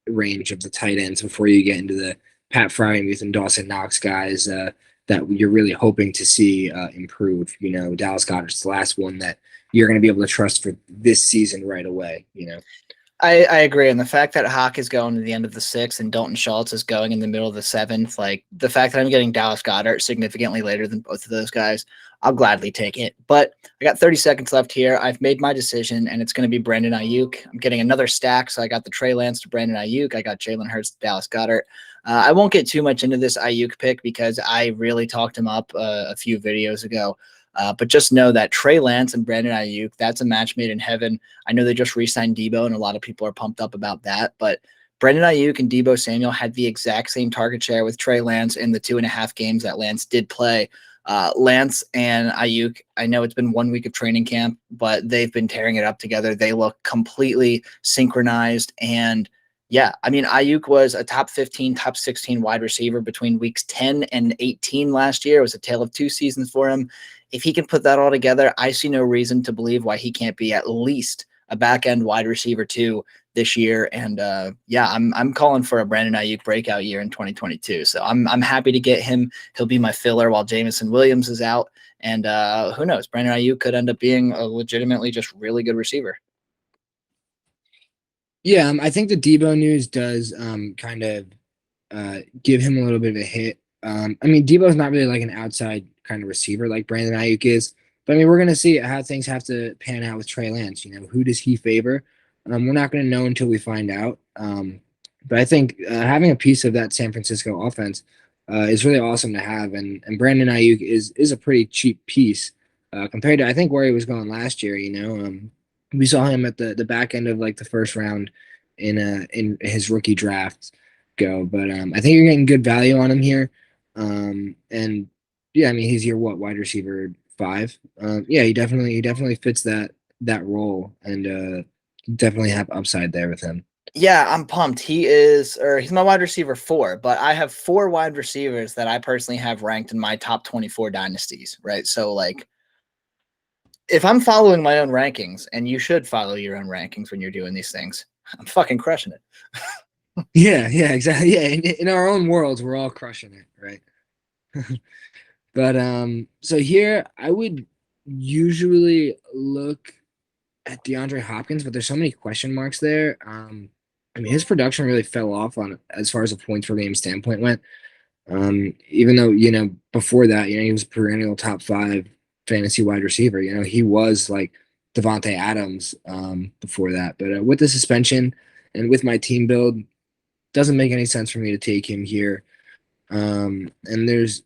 range of the tight ends before you get into the Pat Fryermuth and Dawson Knox guys that you're really hoping to see improve. Dallas Goedert's the last one that you're going to be able to trust for this season right away. I agree. And the fact that Hawk is going to the end of the sixth and Dalton Schultz is going in the middle of the seventh, like the fact that I'm getting Dallas Goedert significantly later than both of those guys, I'll gladly take it. But I got 30 seconds left here. I've made my decision, and it's going to be Brandon Ayuk. I'm getting another stack. So I got the Trey Lance to Brandon Ayuk. I got Jalen Hurts to Dallas Goedert. I won't get too much into this Ayuk pick because I really talked him up a few videos ago. But just know that Trey Lance and Brandon Ayuk, that's a match made in heaven. I know they just re-signed Debo, and a lot of people are pumped up about that. But Brandon Ayuk and Debo Samuel had the exact same target share with Trey Lance in the 2.5 games that Lance did play. Lance and Ayuk, I know it's been 1 week of training camp, but they've been tearing it up together. They look completely synchronized. And yeah, I mean, Ayuk was a top 15, top 16 wide receiver between weeks 10 and 18 last year. It was a tale of two seasons for him. If he can put that all together, I see no reason to believe why he can't be at least a back end wide receiver too this year. And yeah, I'm calling for a Brandon Ayuk breakout year in 2022. So I'm happy to get him. He'll be my filler while Jameson Williams is out. And who knows? Brandon Ayuk could end up being a legitimately just really good receiver. Yeah, I think the Debo news does kind of give him a little bit of a hit. I mean, Debo's not really like an outside kind of receiver like Brandon Ayuk is. But I mean, we're going to see how things have to pan out with Trey Lance. Who does he favor? We're not going to know until we find out. But I think having a piece of that San Francisco offense is really awesome to have. And Brandon Ayuk is a pretty cheap piece compared to, I think, where he was going last year. We saw him at the back end of like the first round in his rookie draft go. But I think you're getting good value on him here. And yeah, I mean, he's your wide receiver 5. Yeah, he definitely fits that role, and definitely have upside there with him. Yeah, I'm pumped. He's my wide receiver 4, but I have 4 wide receivers that I personally have ranked in my top 24 dynasties, right? So like if I'm following my own rankings, and you should follow your own rankings when you're doing these things, I'm fucking crushing it. Yeah, exactly. Yeah, in our own worlds, we're all crushing it, right? But so here I would usually look at DeAndre Hopkins, but there's so many question marks there. I mean, his production really fell off on as far as a points per game standpoint went. Even though before that, he was perennial top 5 fantasy wide receiver. He was like Devontae Adams before that. But with the suspension and with my team build, doesn't make any sense for me to take him here. And there's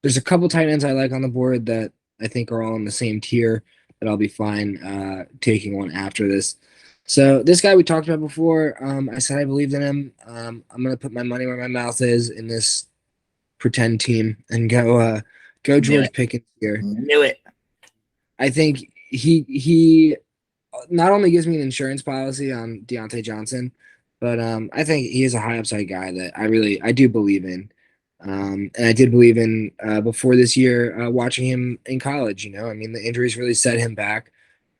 a couple tight ends I like on the board that I think are all in the same tier that I'll be fine taking one after this. So this guy we talked about before, I said I believed in him. I'm gonna put my money where my mouth is in this pretend team and go George Pickens here. Knew it. I think he not only gives me an insurance policy on Deontay Johnson, but I think he is a high upside guy that I do believe in. And I did believe in before this year, watching him in college. I mean, the injuries really set him back.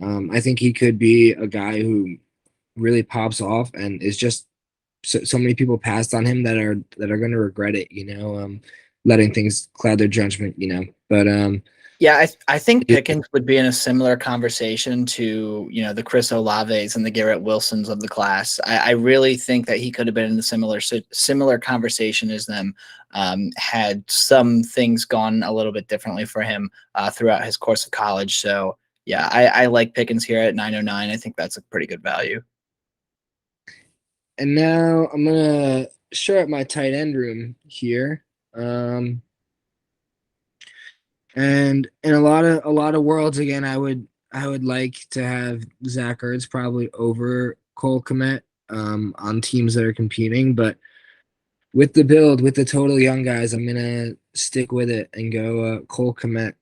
I think he could be a guy who really pops off and is just so many people passed on him that are going to regret it. Letting things cloud their judgment. But Yeah, I think Pickens would be in a similar conversation to, the Chris Olaves and the Garrett Wilsons of the class. I really think that he could have been in a similar conversation as them, had some things gone a little bit differently for him throughout his course of college. So, yeah, I like Pickens here at 909. I think that's a pretty good value. And now I'm gonna show up my tight end room here. And in a lot of worlds, again, I would like to have Zach Ertz probably over Cole Kmet on teams that are competing, but with the build, with the total young guys, I'm gonna stick with it and go Cole Kmet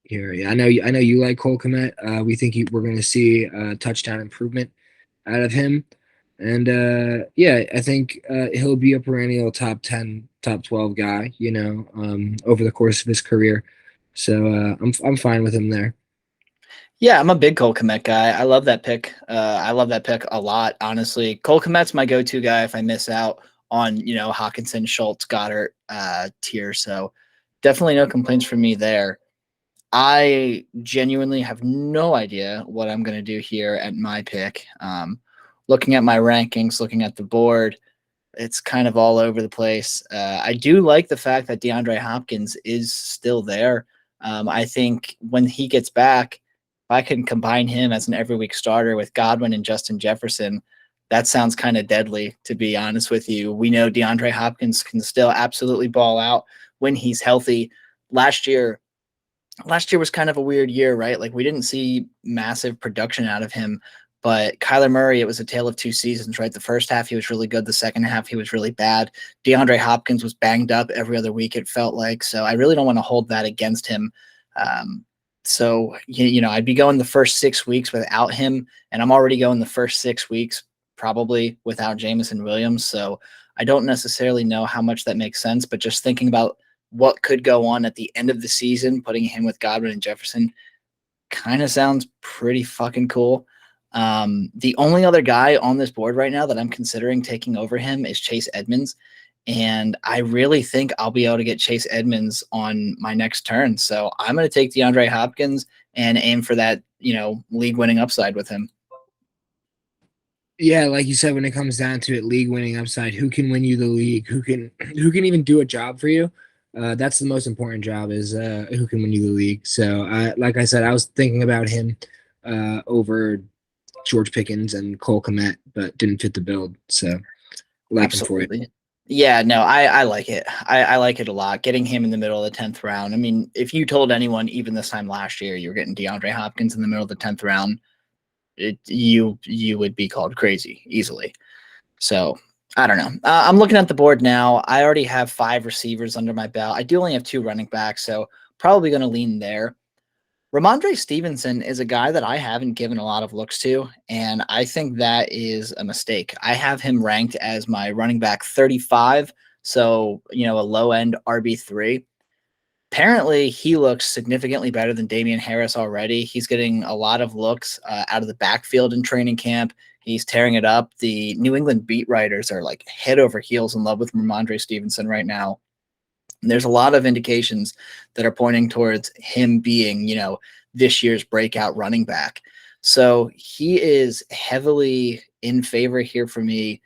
here. Yeah, I know you like Cole Kmet. We think we're gonna see a touchdown improvement out of him. And yeah, I think he'll be a perennial top 10, top 12 guy, over the course of his career. So I'm fine with him there. Yeah, I'm a big Cole Kmet guy. I love that pick. I love that pick a lot, honestly. Cole Kmet's my go-to guy if I miss out on, Hawkinson, Schultz, Goddard tier. So definitely no complaints from me there. I genuinely have no idea what I'm going to do here at my pick. Looking at my rankings, looking at the board, it's kind of all over the place. I do like the fact that DeAndre Hopkins is still there. I think when he gets back, if I can combine him as an every week starter with Godwin and Justin Jefferson, that sounds kind of deadly, to be honest with you. We know DeAndre Hopkins can still absolutely ball out when he's healthy. Last year was kind of a weird year, right? Like we didn't see massive production out of him, but Kyler Murray, it was a tale of two seasons, right? The first half he was really good, the second half he was really bad. DeAndre Hopkins was banged up every other week, it felt like. So I really don't want to hold that against him. So I'd be going the first 6 weeks without him, and I'm already going the first 6 weeks probably without Jameson Williams. So I don't necessarily know how much that makes sense, but just thinking about what could go on at the end of the season, putting him with Godwin and Jefferson kind of sounds pretty fucking cool. The only other guy on this board right now that I'm considering taking over him is Chase Edmonds. And I really think I'll be able to get Chase Edmonds on my next turn. So I'm going to take DeAndre Hopkins and aim for that, league winning upside with him. Yeah, like you said, when it comes down to it, league winning upside, who can win you the league? Who can even do a job for you? That's the most important job is who can win you the league. So, like I said, I was thinking about him over George Pickens and Cole Kmet, but didn't fit the build. So, like him for it. Absolutely. Yeah, no, I like it. I like it a lot. Getting him in the middle of the 10th round. I mean, if you told anyone even this time last year you were getting DeAndre Hopkins in the middle of the 10th round, you would be called crazy easily. So I don't know. I'm looking at the board now. I already have 5 receivers under my belt. I do only have 2 running backs, so probably going to lean there. Ramondre Stevenson is a guy that I haven't given a lot of looks to, and I think that is a mistake. I have him ranked as my running back 35, so, a low-end RB3. Apparently, he looks significantly better than Damian Harris already. He's getting a lot of looks out of the backfield in training camp. He's tearing it up. The New England beat writers are like head over heels in love with Ramondre Stevenson right now. And there's a lot of indications that are pointing towards him being, this year's breakout running back. So he is heavily in favor here for me.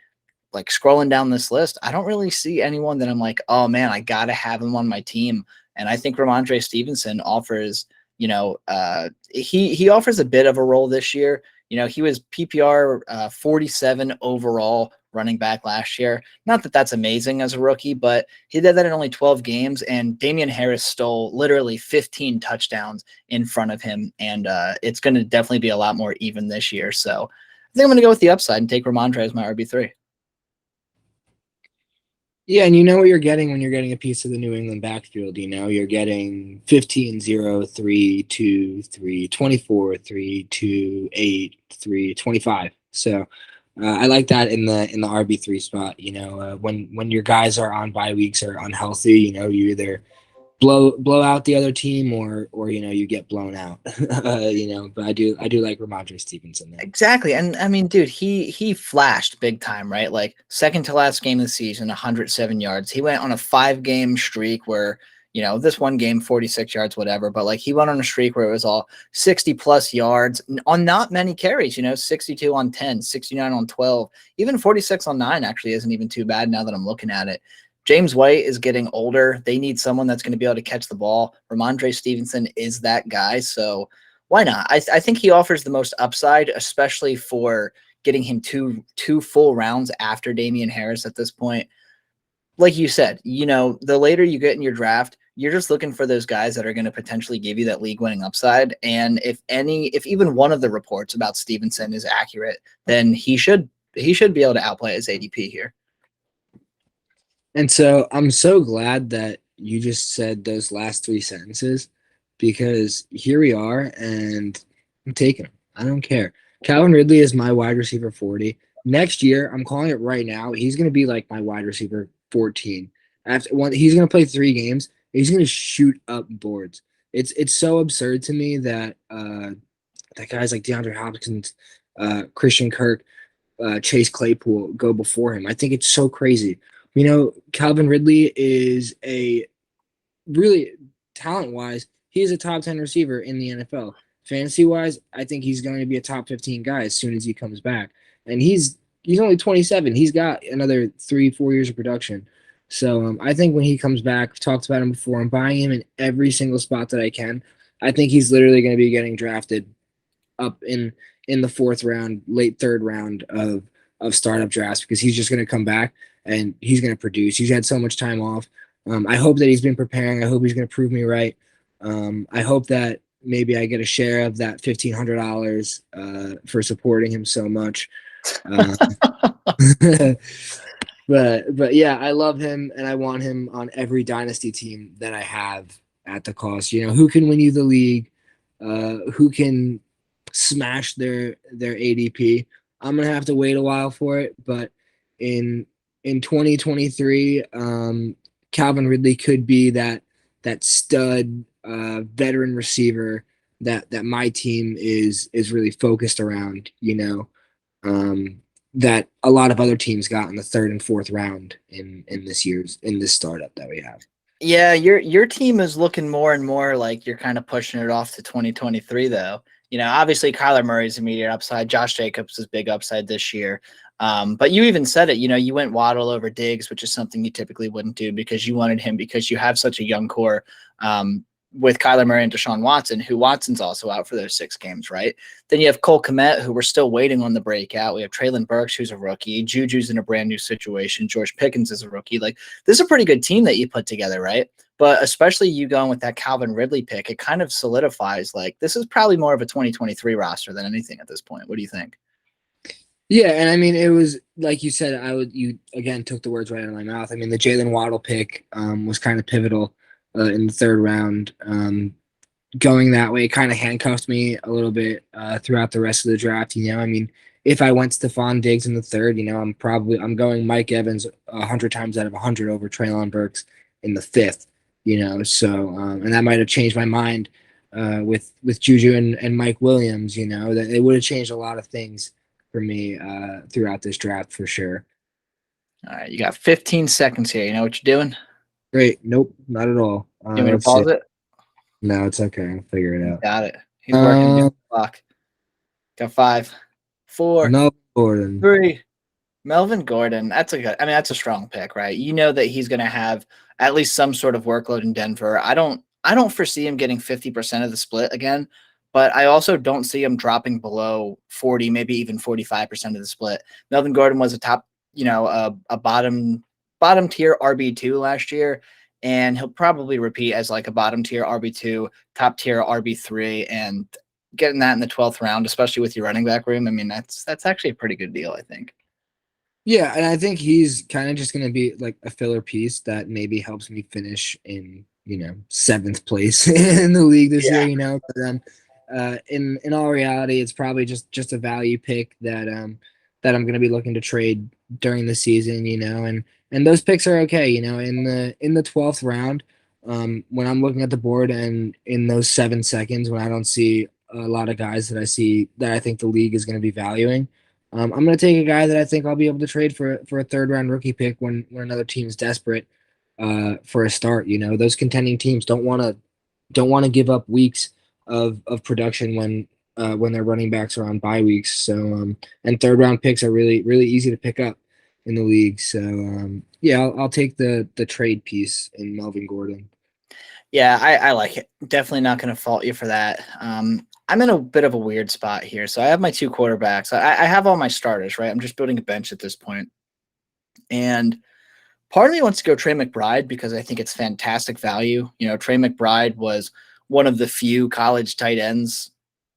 Like scrolling down this list, I don't really see anyone that I'm like, oh man, I gotta have him on my team. And I think Ramondre Stevenson offers, he offers a bit of a role this year. He was PPR 47 overall running back last year. Not that that's amazing as a rookie, but he did that in only 12 games. And Damian Harris stole literally 15 touchdowns in front of him. And it's going to definitely be a lot more even this year. So I think I'm going to go with the upside and take Ramondre as my RB3. Yeah, and you know what you're getting when you're getting a piece of the New England backfield. You know, you're getting 15, 0, 3, 2, 3, 24, 3, 2, 8, 3, 25. So I like that in the RB3 spot. You know, when your guys are on bye weeks or unhealthy, you know, you either blow out the other team or you know you get blown out. You know, but I do like Ramondre Stevenson there. Exactly. And I mean, dude, he flashed big time, right? Like second to last game of the season, 107 yards. He went on a 5-game streak where, this one game, 46 yards, whatever. But like he went on a streak where it was all 60 plus yards on not many carries, 62 on 10, 69 on 12, even 46 on 9 actually isn't even too bad now that I'm looking at it. James White is getting older. They need someone that's going to be able to catch the ball. Ramondre Stevenson is that guy. So why not? I think he offers the most upside, especially for getting him two full rounds after Damian Harris at this point. Like you said, the later you get in your draft, you're just looking for those guys that are going to potentially give you that league winning upside. And if even one of the reports about Stevenson is accurate, then he should be able to outplay his ADP here. And so I'm so glad that you just said those last three sentences because here we are and I'm taking him. I don't care. Calvin Ridley is my wide receiver 40. Next year, I'm calling it right now. He's going to be like my wide receiver 14. He's going to play 3 games. He's going to shoot up boards. It's so absurd to me that that guys like DeAndre Hopkins, Christian Kirk, Chase Claypool go before him. I think it's so crazy. Calvin Ridley is a really talent wise, he is a top 10 receiver in the NFL. Fantasy wise, I think he's going to be a top 15 guy as soon as he comes back. And he's only 27. He's got another 3-4 years of production. So I think when he comes back, I've talked about him before. I'm buying him in every single spot that I can. I think he's literally going to be getting drafted up in the 4th round, late 3rd round of startup drafts because he's just going to come back and he's going to produce. He's had so much time off. I hope that he's been preparing. I hope he's going to prove me right. I hope that maybe I get a share of that $1,500 for supporting him so much. But yeah, I love him and I want him on every dynasty team that I have at the cost. Who can win you the league? Who can smash their ADP? I'm gonna have to wait a while for it, but in 2023, Calvin Ridley could be that stud veteran receiver that my team is really focused around. That a lot of other teams got in the 3rd and 4th round in this startup that we have. Yeah, your team is looking more and more like you're kind of pushing it off to 2023, though. Obviously Kyler Murray's immediate upside. Josh Jacobs is big upside this year. But you even said it, you went Waddle over Diggs, which is something you typically wouldn't do because you wanted him because you have such a young core with Kyler Murray and Deshaun Watson, who Watson's also out for those 6 games, right? Then you have Cole Kmet, who we're still waiting on the breakout. We have Traylon Burks, who's a rookie. Juju's in a brand new situation. George Pickens is a rookie. Like, this is a pretty good team that you put together, right? But especially you going with that Calvin Ridley pick, it kind of solidifies, like, this is probably more of a 2023 roster than anything at this point. What do you think? Yeah, and I mean, it was like you said. You again took the words right out of my mouth. I mean, the Jalen Waddle pick was kind of pivotal in the 3rd round. Going that way kind of handcuffed me a little bit throughout the rest of the draft. I mean, if I went Stephon Diggs in the 3rd, I'm going Mike Evans 100 times out of 100 over Traylon Burks in the 5th. So and that might have changed my mind with Juju and Mike Williams. That it would have changed a lot of things for me throughout this draft for sure. All right, you got 15 seconds here. You know what you're doing? Great. Nope, not at all. You want me to pause it? No, it's okay. I'll figure it out. Got it. He's working the clock. Got 5, 4, Melvin Gordon. 3. Melvin Gordon. That's a strong pick, right? You know that he's going to have at least some sort of workload in Denver. I don't foresee him getting 50% of the split again, but I also don't see him dropping below 40, maybe even 45% of the split. Melvin Gordon was a top, a bottom tier RB2 last year, and he'll probably repeat as like a bottom tier RB2, top tier RB3, and getting that in the 12th round, especially with your running back room. I mean, that's actually a pretty good deal, I think. Yeah, and I think he's kind of just going to be like a filler piece that maybe helps me finish in, seventh place in the league this year, Yeah. But then, in all reality, it's probably just a value pick that I'm going to be looking to trade during the season, and those picks are okay, in the 12th round, when I'm looking at the board and in those 7 seconds when I don't see a lot of guys that I think the league is going to be valuing. I'm going to take a guy that I think I'll be able to trade for a third round rookie pick when another team's desperate for a start. Those contending teams don't want to give up weeks of production when their running backs are on bye weeks. So and third round picks are really really easy to pick up in the league. So yeah, I'll take the trade piece in Melvin Gordon. Yeah, I like it. Definitely not going to fault you for that. I'm in a bit of a weird spot here. So I have my two quarterbacks. I have all my starters, right? I'm just building a bench at this point. And part of me wants to go Trey McBride because I think it's fantastic value. Trey McBride was one of the few college tight ends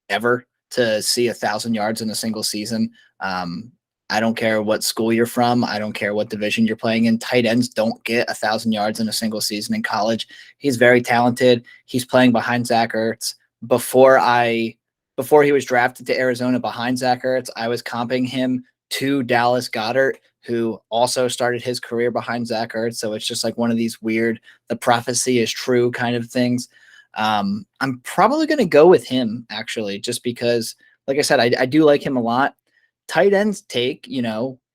ever to see 1,000 yards in a single season. I don't care what school you're from. I don't care what division you're playing in. Tight ends don't get 1,000 yards in a single season in college. He's very talented. He's playing behind Zach Ertz. Before he was drafted to Arizona behind Zach Ertz, I was comping him to Dallas Goedert, who also started his career behind Zach Ertz. So it's just like one of these weird, the prophecy is true kind of things. I'm probably going to go with him actually, just because, like I said, I do like him a lot. Tight ends take,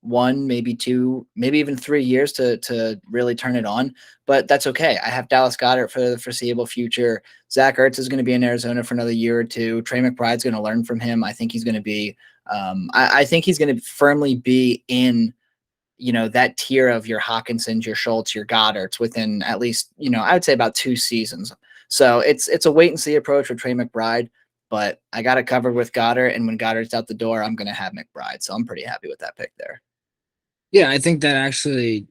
1, maybe 2, maybe even 3 years to really turn it on, but that's okay. I have Dallas Goedert for the foreseeable future. Zach Ertz is going to be in Arizona for another year or two. Trey McBride's going to learn from him. I think he's going to be, I think he's going to firmly be in, that tier of your Hawkinsons, your Schultz, your Goddards within at least, I would say about 2 seasons. So it's a wait and see approach with Trey McBride, but I got it covered with Goddard. And when Goddard's out the door, I'm going to have McBride. So I'm pretty happy with that pick there. Yeah, I think that actually,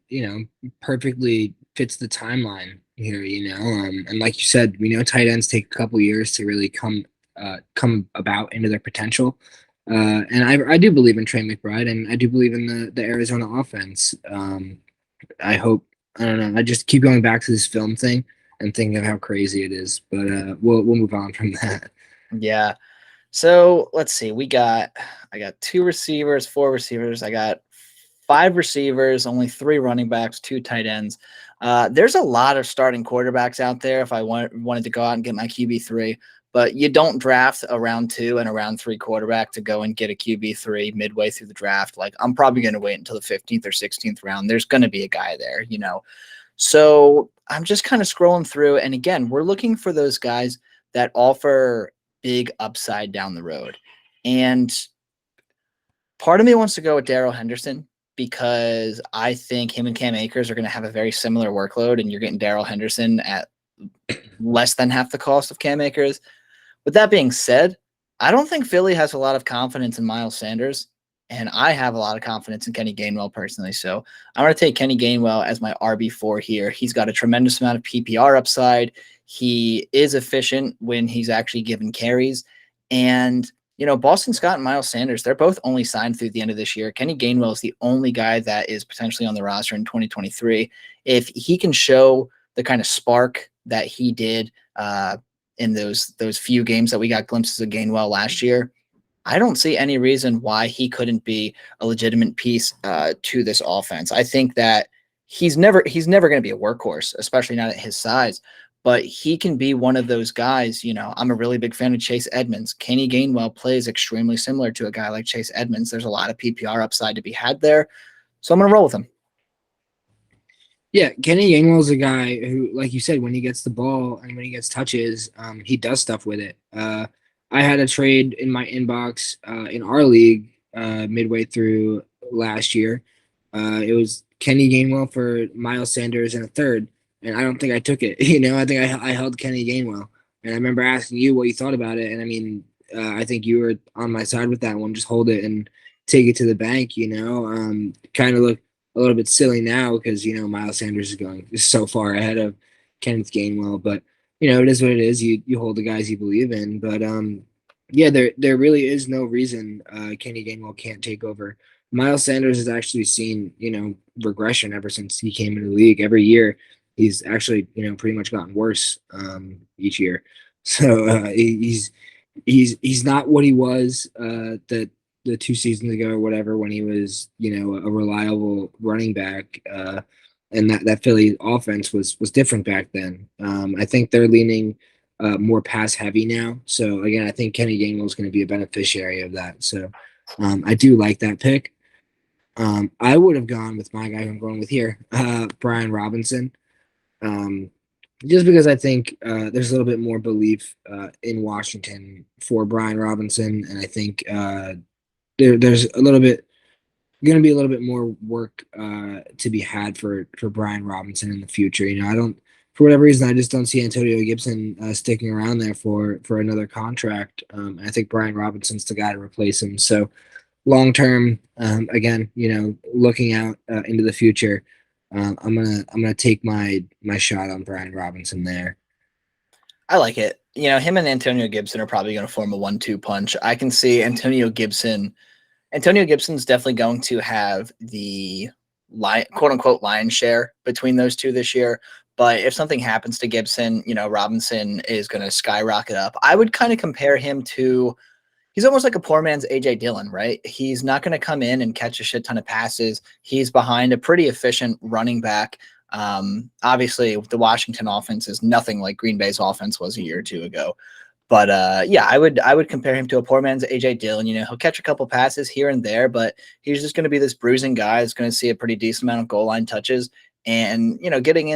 perfectly fits the timeline here, and like you said, we know tight ends take a couple years to really come about into their potential. And I do believe in Trey McBride, and I do believe in the Arizona offense. I hope, I don't know, I just keep going back to this film thing and thinking of how crazy it is, but we'll move on from that. Yeah. So let's see. I got 2 receivers, 4 receivers. I got 5 receivers, only 3 running backs, 2 tight ends. There's a lot of starting quarterbacks out there if I wanted to go out and get my QB3, but you don't draft a round 2 and a round 3 quarterback to go and get a QB3 midway through the draft. Like, I'm probably going to wait until the 15th or 16th round. There's going to be a guy there. So I'm just kind of scrolling through. And again, we're looking for those guys that offer big upside down the road. And part of me wants to go with Darrell Henderson because I think him and Cam Akers are going to have a very similar workload, and you're getting Darrell Henderson at less than half the cost of Cam Akers. With that being said, I don't think Philly has a lot of confidence in Miles Sanders, and I have a lot of confidence in Kenny Gainwell personally. So I'm going to take Kenny Gainwell as my RB4 here. He's got a tremendous amount of PPR upside. He is efficient when he's actually given carries. And, Boston Scott and Miles Sanders, they're both only signed through the end of this year. Kenny Gainwell is the only guy that is potentially on the roster in 2023. If he can show the kind of spark that he did in those few games that we got glimpses of Gainwell last year, I don't see any reason why he couldn't be a legitimate piece to this offense. I think that he's never going to be a workhorse, especially not at his size, but he can be one of those guys. I'm a really big fan of Chase Edmonds. Kenny Gainwell plays extremely similar to a guy like Chase Edmonds. There's a lot of PPR upside to be had there. So I'm going to roll with him. Yeah, Kenny Gainwell's a guy who, like you said, when he gets the ball and when he gets touches, he does stuff with it. I had a trade in my inbox in our league midway through last year. It was Kenny Gainwell for Miles Sanders and a third, and I don't think I took it. I think I held Kenny Gainwell, and I remember asking you what you thought about it, and I mean, I think you were on my side with that one. Just hold it and take it to the bank. Kind of look a little bit silly now because Miles Sanders is going so far ahead of Kenneth Gainwell, but it is what it is. You hold the guys you believe in, but yeah, there really is no reason Kenny Gainwell can't take over Miles Sanders has actually seen, regression ever since he came into the league. Every year, he's actually, pretty much gotten worse each year. So he's not what he was the 2 seasons ago or whatever when he was, a reliable running back. And that Philly offense was different back then. I think they're leaning more pass heavy now. So again, I think Kenny Gainwell is going to be a beneficiary of that. So I do like that pick. I would have gone with my guy who I'm going with here, Brian Robinson, um, just because I think there's a little bit more belief in Washington for Brian Robinson, and I think there's a little bit going to be a little bit more work to be had for Brian Robinson in the future. I don't, for whatever reason, I just don't see Antonio Gibson sticking around there for another contract. I think Brian Robinson's the guy to replace him. So long term, again, looking out into the future, I'm gonna take my shot on Brian Robinson there. I like it. Him and Antonio Gibson are probably going to form a 1-2 punch. I can see Antonio Gibson. Antonio Gibson's definitely going to have the quote unquote lion's share between those two this year. But if something happens to Gibson, Robinson is going to skyrocket up. I would kind of compare him to, he's almost like a poor man's AJ Dillon, right? He's not going to come in and catch a shit ton of passes. He's behind a pretty efficient running back. Obviously, the Washington offense is nothing like Green Bay's offense was a year or two ago. But yeah, I would compare him to a poor man's AJ Dillon. He'll catch a couple passes here and there, but he's just going to be this bruising guy that's going to see a pretty decent amount of goal line touches. And getting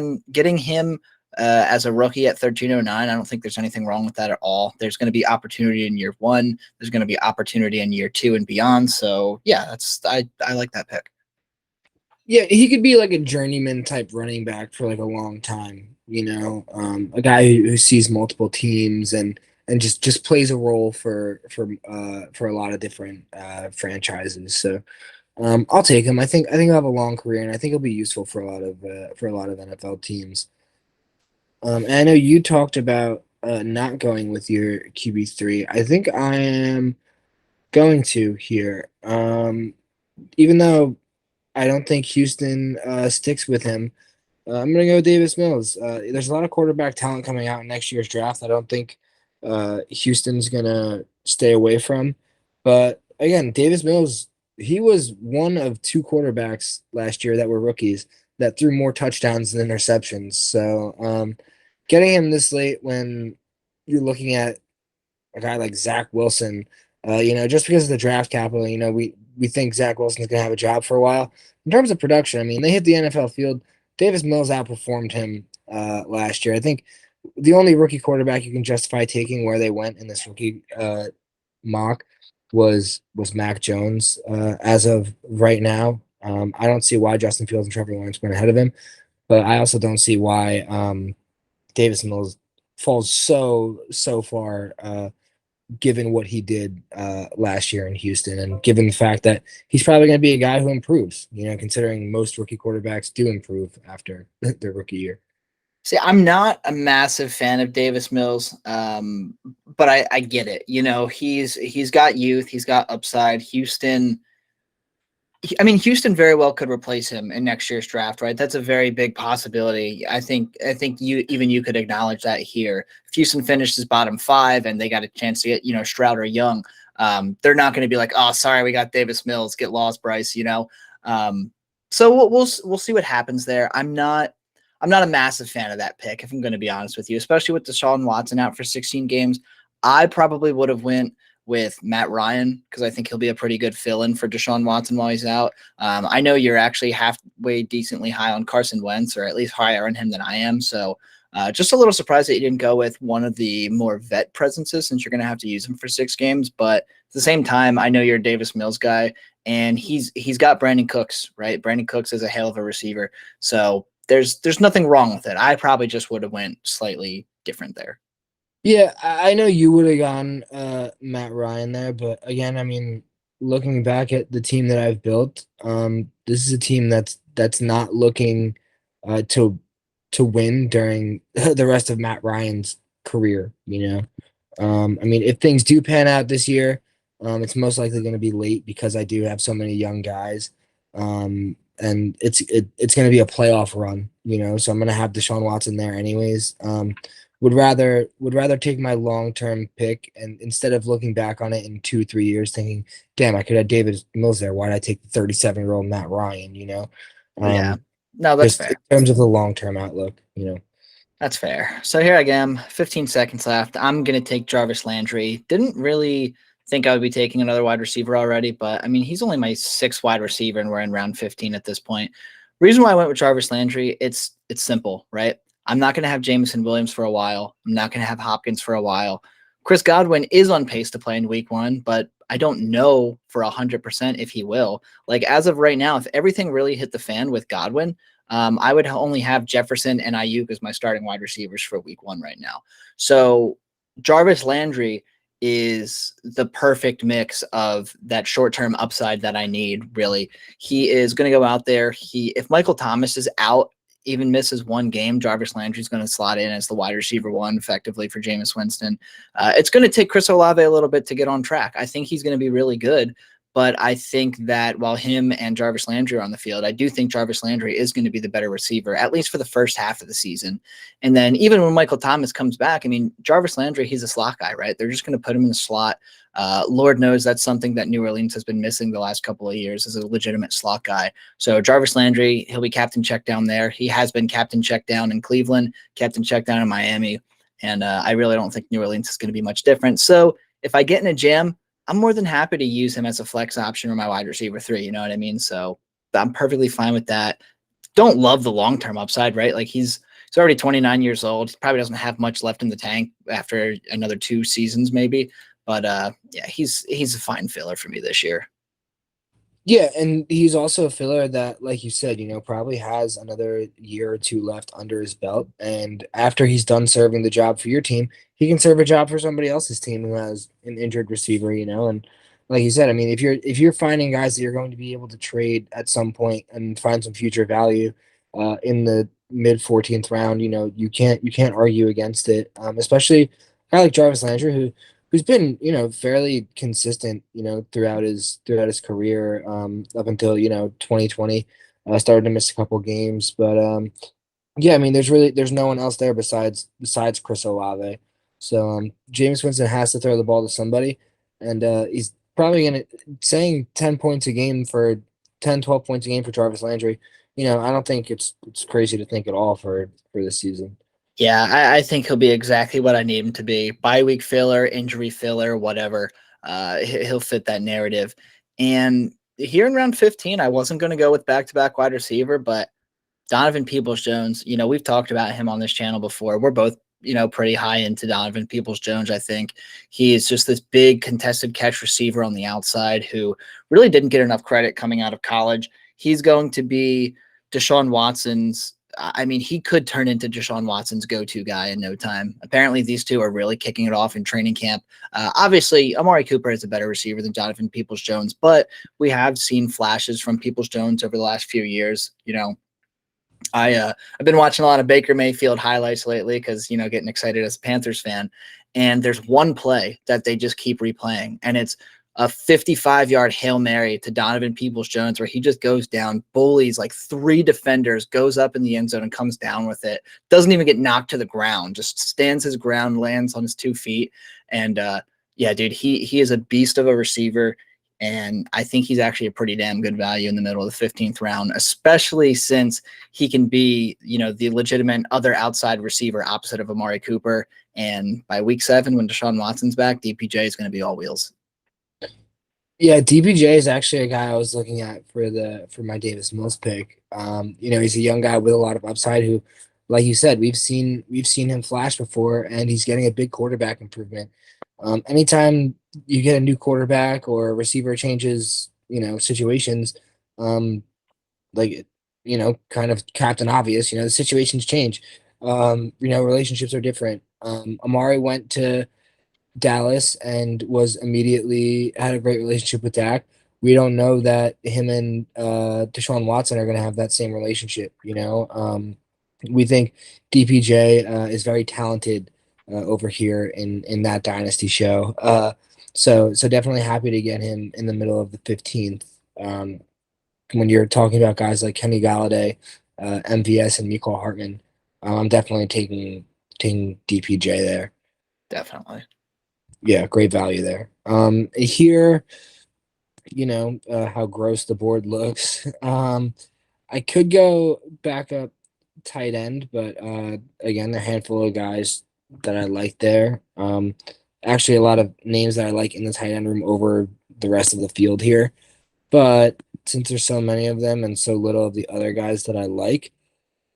him as a rookie at 1309, I don't think there's anything wrong with that at all. There's going to be opportunity in year one. There's going to be opportunity in year two and beyond. So yeah, I like that pick. Yeah, he could be like a journeyman type running back for like a long time. A guy who sees multiple teams and just plays a role for a lot of different franchises. So I'll take him. I think he'll have a long career, and I think he'll be useful for a lot of NFL teams. And I know you talked about not going with your QB3. I think I am going to here. Even though I don't think Houston sticks with him, I'm going to go with Davis Mills. There's a lot of quarterback talent coming out in next year's draft. I don't think Houston's going to stay away from. But again, Davis Mills, he was one of two quarterbacks last year that were rookies that threw more touchdowns than interceptions. So getting him this late when you're looking at a guy like Zach Wilson, just because of the draft capital, we think Zach Wilson's going to have a job for a while. In terms of production, I mean, they hit the NFL field. Davis Mills outperformed him last year. I think the only rookie quarterback you can justify taking where they went in this rookie mock was Mac Jones. As of right now, I don't see why Justin Fields and Trevor Lawrence went ahead of him, but I also don't see why Davis Mills falls so far given what he did last year in Houston, and given the fact that he's probably going to be a guy who improves, considering most rookie quarterbacks do improve after their rookie year. See, I'm not a massive fan of Davis Mills, but I get it. He's got youth, he's got upside. Houston very well could replace him in next year's draft, right? That's a very big possibility. I think you could acknowledge that here. If Houston finishes bottom five and they got a chance to get, Stroud or Young, they're not going to be like, oh, sorry, we got Davis Mills, get lost, Bryce. So we'll see what happens there. I'm not a massive fan of that pick, if I'm going to be honest with you, especially with Deshaun Watson out for 16 games. I probably would have went with Matt Ryan because I think he'll be a pretty good fill-in for Deshaun Watson while he's out. I know you're actually halfway decently high on Carson Wentz, or at least higher on him than I am. So just a little surprised that you didn't go with one of the more vet presences, since you're going to have to use him for 6 games. But at the same time, I know you're a Davis Mills guy, and he's got Brandon Cooks, right? Brandon Cooks is a hell of a receiver. So there's nothing wrong with it. I probably just would have went slightly different there. Yeah, I know you would have gone Matt Ryan there, but again, I mean, looking back at the team that I've built, this is a team that's not looking to win during the rest of Matt Ryan's career. I mean, if things do pan out this year, It's most likely going to be late because I do have so many young guys. And it's going to be a playoff run, so I'm going to have Deshaun Watson there anyways. Would rather take my long-term pick, and instead of looking back on it in 2 3 years thinking, damn, I could have David Mills there, why did I take the 37-year-old Matt Ryan? Yeah. um No, that's just in fair. terms of the long-term outlook. That's fair. So here I am, 15 seconds left. I'm going to take Jarvis Landry. Didn't really think I would be taking another wide receiver already, but I mean, he's only my sixth wide receiver, and we're in round 15 at this point. Reason why I went with Jarvis Landry, it's simple, right? I'm not going to have Jameson Williams for a while. I'm not going to have Hopkins for a while. Chris Godwin is on pace to play in week one, but I don't know for 100% if he will. Like, as of right now, if everything really hit the fan with Godwin, I would only have Jefferson and Ayuk as my starting wide receivers for week one right now. So Jarvis Landry is the perfect mix of that short-term upside that I need, really. He is going to go out there. If Michael Thomas is out, even misses one game, Jarvis Landry is going to slot in as the wide receiver one effectively for Jameis Winston. It's going to take Chris Olave a little bit to get on track. I think he's going to be really good, but I think that while him and Jarvis Landry are on the field, I do think Jarvis Landry is going to be the better receiver, at least for the first half of the season. And then even when Michael Thomas comes back, I mean, Jarvis Landry, he's a slot guy, right? They're just going to put him in the slot. Lord knows that's something that New Orleans has been missing the last couple of years, is a legitimate slot guy. So Jarvis Landry, he'll be captain check down there. He has been captain check down in Cleveland, captain check down in Miami. And I really don't think New Orleans is going to be much different. So if I get in a jam, I'm more than happy to use him as a flex option or my wide receiver 3. You know what I mean? So I'm perfectly fine with that. Don't love the long-term upside, right? Like, he's already 29 years old. He probably doesn't have much left in the tank after another 2 seasons, maybe. But yeah, he's a fine filler for me this year. Yeah, and he's also a filler that, like you said, probably has another year or two left under his belt. And after he's done serving the job for your team, he can serve a job for somebody else's team who has an injured receiver. And like you said, I mean, if you're finding guys that you're going to be able to trade at some point and find some future value in the mid 14th round, you can't argue against it. Especially a guy like Jarvis Landry, who's been fairly consistent throughout his career up until 2020. Started to miss a couple games, but yeah, I mean there's no one else there besides Chris Olave. So James Winston has to throw the ball to somebody, and he's probably gonna saying 10 points a game for 10 12 points a game for Jarvis Landry. I don't think it's crazy to think at all for this season. Yeah, I think he'll be exactly what I need him to be. Bye week filler, injury filler, whatever. He'll fit that narrative. And here in round 15, I wasn't going to go with back-to-back wide receiver, but Donovan Peoples-Jones, we've talked about him on this channel before. We're both, pretty high into Donovan Peoples-Jones, I think. He is just this big contested catch receiver on the outside who really didn't get enough credit coming out of college. He's going to be Deshaun Watson's. I mean, he could turn into Deshaun Watson's go-to guy in no time. Apparently, these two are really kicking it off in training camp. Obviously, Amari Cooper is a better receiver than Donovan Peoples-Jones, but we have seen flashes from Peoples-Jones over the last few years. I've been watching a lot of Baker Mayfield highlights lately because getting excited as a Panthers fan, and there's one play that they just keep replaying, and it's a 55-yard Hail Mary to Donovan Peoples-Jones where he just goes down, bullies like 3 defenders, goes up in the end zone and comes down with it. Doesn't even get knocked to the ground, just stands his ground, lands on his 2 feet, and yeah, dude, he is a beast of a receiver. And I think he's actually a pretty damn good value in the middle of the 15th round, especially since he can be, the legitimate other outside receiver opposite of Amari Cooper. And by week 7, when Deshaun Watson's back, DPJ is going to be all wheels. Yeah, DPJ is actually a guy I was looking at for my Davis Mills pick. He's a young guy with a lot of upside who, like you said, we've seen him flash before, and he's getting a big quarterback improvement. Anytime you get a new quarterback or a receiver changes, situations, um, like kind of Captain Obvious, the situations change. Relationships are different. Amari went to Dallas and was immediately had a great relationship with Dak. We don't know that him and Deshaun Watson are going to have that same relationship. We think DPJ is very talented over here in that dynasty show. So definitely happy to get him in the middle of the 15th. When you're talking about guys like Kenny Galladay, MVS, and Mecole Hartman, I'm definitely taking DPJ there. Definitely. Yeah, great value there. Here, how gross the board looks. I could go back up tight end, but again, a handful of guys that I like there. Actually, a lot of names that I like in the tight end room over the rest of the field here. But since there's so many of them and so little of the other guys that I like,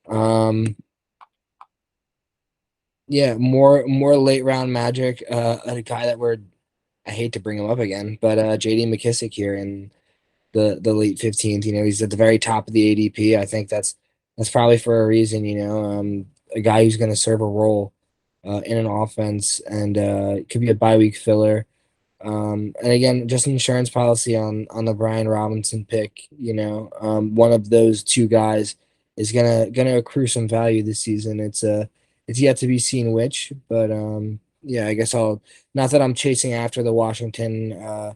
um, yeah, more late round magic. A guy that I hate to bring him up again, but JD McKissick here in the late 15th. He's at the very top of the ADP. I think that's probably for a reason. A guy who's going to serve a role in an offense, and it could be a bye week filler. And again, just an insurance policy on the Brian Robinson pick. One of those two guys is gonna accrue some value this season. It's yet to be seen which, but yeah, I guess I'll not that I'm chasing after the Washington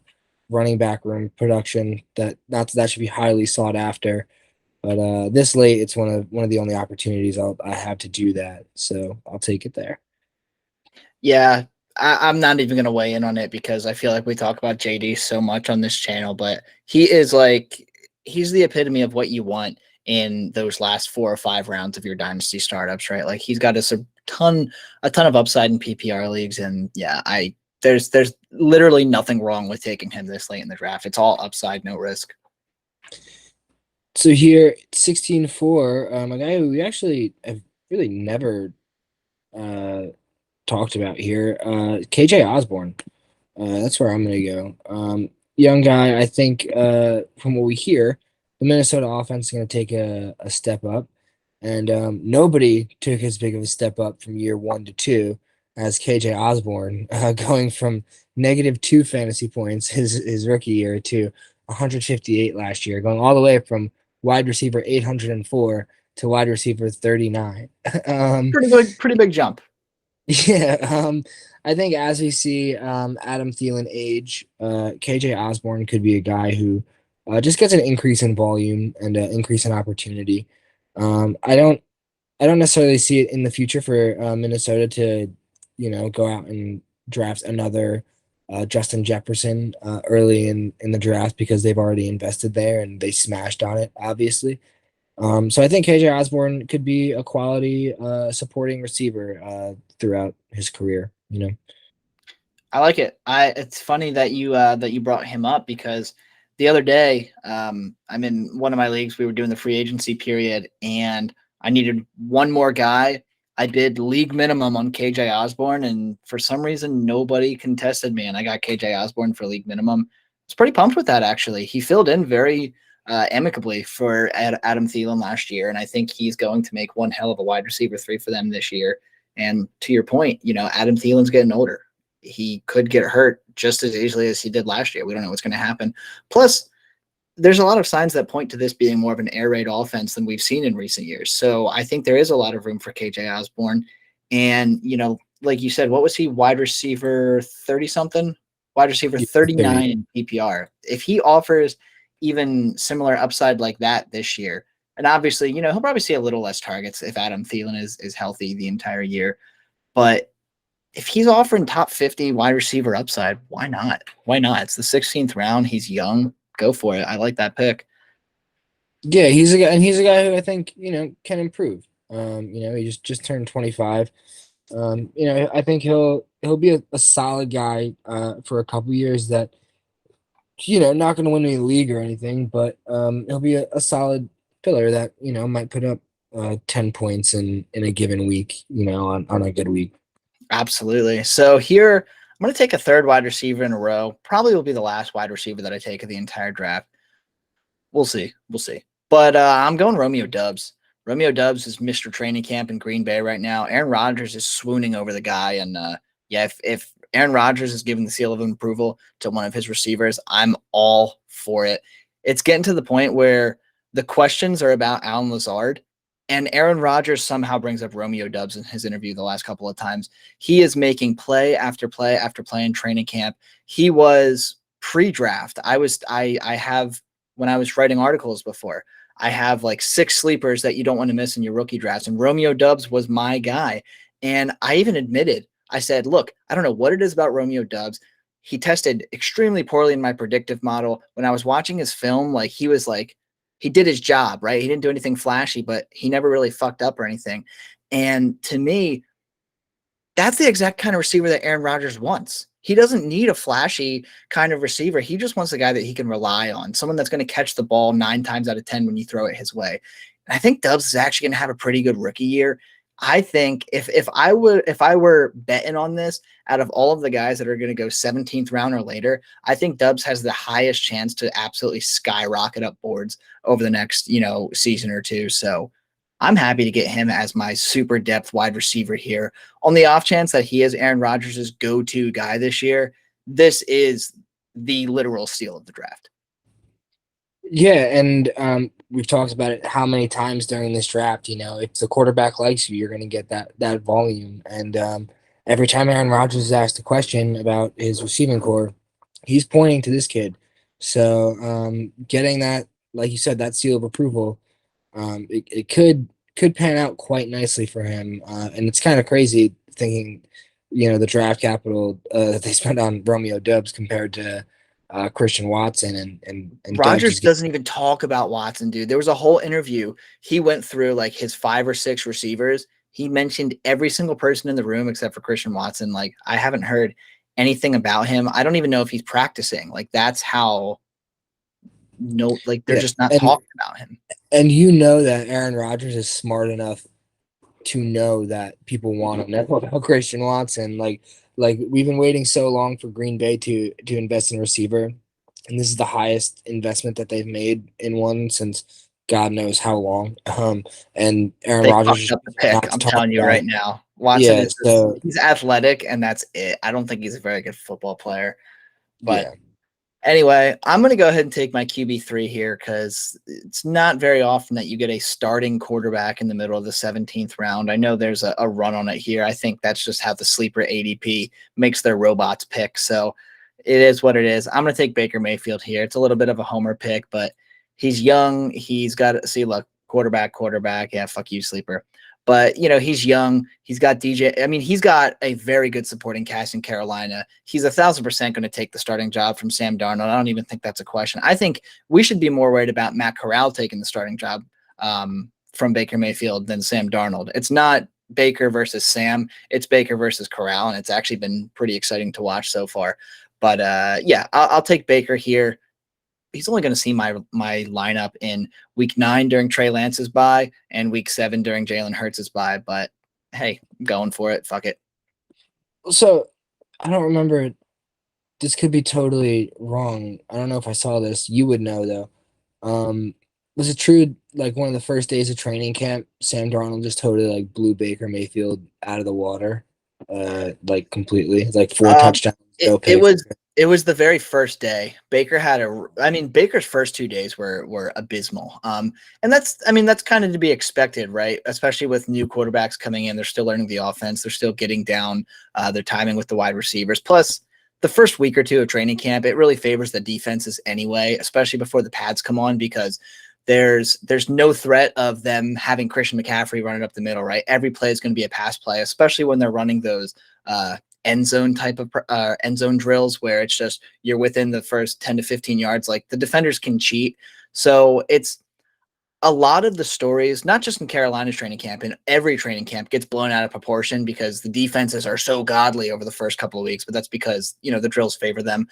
running back room production. That not that should be highly sought after, but this late, it's one of the only opportunities I have to do that. So I'll take it there. Yeah, I'm not even gonna weigh in on it because I feel like we talk about JD so much on this channel, but he's the epitome of what you want in those last 4 or 5 rounds of your dynasty startups, right? Like he's got a ton of upside in PPR leagues, and yeah, there's literally nothing wrong with taking him this late in the draft. It's all upside, no risk. So here, 16-4, a guy who we actually have really never uh, talked about here, KJ Osborne. That's where I'm going to go. Young guy, I think from what we hear, the Minnesota offense is going to take a step up. And nobody took as big of a step up from year 1 to 2 as KJ Osborne, going from -2 fantasy points his rookie year to 158 last year, going all the way from wide receiver 804 to wide receiver 39. Pretty big jump. Yeah, I think as we see Adam Thielen age, KJ Osborne could be a guy who just gets an increase in volume and an increase in opportunity. I don't necessarily see it in the future for Minnesota to, go out and draft another Justin Jefferson early in the draft because they've already invested there and they smashed on it, obviously. So I think KJ Osborne could be a quality supporting receiver throughout his career. I like it. It's funny that you brought him up because the other day, I'm in one of my leagues. We were doing the free agency period, and I needed one more guy. I did league minimum on KJ Osborne, and for some reason, nobody contested me, and I got KJ Osborne for league minimum. I was pretty pumped with that actually. He filled in very amicably for Adam Thielen last year, and I think he's going to make one hell of a wide receiver 3 for them this year. And to your point, Adam Thielen's getting older. He could get hurt just as easily as he did last year. We don't know what's going to happen. Plus, there's a lot of signs that point to this being more of an air raid offense than we've seen in recent years. So I think there is a lot of room for KJ Osborne. And, like you said, what was he, wide receiver 30 something? Wide receiver 39 in PPR. If he offers even similar upside like that this year, and obviously, he'll probably see a little less targets if Adam Thielen is healthy the entire year. But if he's offering top 50 wide receiver upside, why not? Why not? It's the 16th round. He's young. Go for it. I like that pick. Yeah, he's a guy, and he's a guy who I think can improve. He just turned 25. I think he'll be a solid guy for a couple years. That not going to win any league or anything, but he'll be a solid filler that might put up 10 points in a given week. On a good week. Absolutely. So here, I'm going to take a third wide receiver in a row. Probably will be the last wide receiver that I take of the entire draft. We'll see. We'll see. But I'm going Romeo Doubs. Romeo Doubs is Mr. Training Camp in Green Bay right now. Aaron Rodgers is swooning over the guy. And yeah, if Aaron Rodgers is giving the seal of approval to one of his receivers, I'm all for it. It's getting to the point where the questions are about Allen Lazard, And Aaron Rodgers somehow brings up Romeo Dubs in his interview the last couple of times. He is making play after play after play in training camp. He was pre-draft. I have, when I was writing articles before, I have like 6 sleepers that you don't want to miss in your rookie drafts. And Romeo Dubs was my guy. And I even admitted, I said, look, I don't know what it is about Romeo Dubs. He tested extremely poorly in my predictive model. When I was watching his film, like he was like, he did his job, right? He didn't do anything flashy, but he never really fucked up or anything. And to me, that's the exact kind of receiver that Aaron Rodgers wants. He doesn't need a flashy kind of receiver. He just wants a guy that he can rely on, someone that's going to catch the ball 9 times out of 10 when you throw it his way. And I think Dubs is actually going to have a pretty good rookie year. I think if I were betting on this, out of all of the guys that are going to go 17th round or later, I think Dubs has the highest chance to absolutely skyrocket up boards over the next, season or two. So I'm happy to get him as my super depth wide receiver here. On the off chance that he is Aaron Rodgers' go-to guy this year, this is the literal steal of the draft. Yeah, and we've talked about it how many times during this draft. If the quarterback likes you, you're going to get that volume. And every time Aaron Rodgers is asked a question about his receiving core, he's pointing to this kid. So getting that, like you said, that seal of approval, it could pan out quite nicely for him. And it's kind of crazy thinking, the draft capital that they spent on Romeo Dubs compared to Christian Watson and Rodgers doesn't even talk about Watson, dude. There was a whole interview. He went through like his 5 or 6 receivers. He mentioned every single person in the room except for Christian Watson. Like, I haven't heard anything about him. I don't even know if he's practicing. Like, that's how they're just not talking about him. And that Aaron Rodgers is smart enough to know that people want to know about Christian Watson. Like we've been waiting so long for Green Bay to invest in a receiver, and this is the highest investment that they've made in one since God knows how long. And Aaron Rodgers up the pick. I'm telling you right now, Watson is he's athletic, and that's it. I don't think he's a very good football player, but. Anyway, I'm going to go ahead and take my QB3 here because it's not very often that you get a starting quarterback in the middle of the 17th round. I know there's a run on it here. I think that's just how the sleeper ADP makes their robots pick. So it is what it is. I'm going to take Baker Mayfield here. It's a little bit of a homer pick, but he's young. He's got quarterback. Yeah, fuck you, sleeper. But, he's young. He's got DJ. I mean, he's got a very good supporting cast in Carolina. He's 1,000% going to take the starting job from Sam Darnold. I don't even think that's a question. I think we should be more worried about Matt Corral taking the starting job from Baker Mayfield than Sam Darnold. It's not Baker versus Sam. It's Baker versus Corral, and it's actually been pretty exciting to watch so far. But, I'll take Baker here. He's only going to see my lineup in week 9 during Trey Lance's bye and week 7 during Jalen Hurts' bye. But hey, I'm going for it. Fuck it. So I don't remember. This could be totally wrong. I don't know if I saw this. You would know though. Was it true? Like one of the first days of training camp, Sam Darnold just totally like blew Baker Mayfield out of the water, like completely, like 4 touchdowns. It was the very first day. Baker Baker's first 2 days were abysmal. And that's kind of to be expected, right? Especially with new quarterbacks coming in, they're still learning the offense. They're still getting down their timing with the wide receivers. Plus, the first week or 2 of training camp, it really favors the defenses anyway, especially before the pads come on, because there's no threat of them having Christian McCaffrey running up the middle, right? Every play is going to be a pass play, especially when they're running those end zone type of end zone drills where it's just you're within the first 10 to 15 yards. Like, the defenders can cheat. So it's a lot of the stories, not just in Carolina's training camp, in every training camp gets blown out of proportion because the defenses are so godly over the first couple of weeks, but that's because, the drills favor them.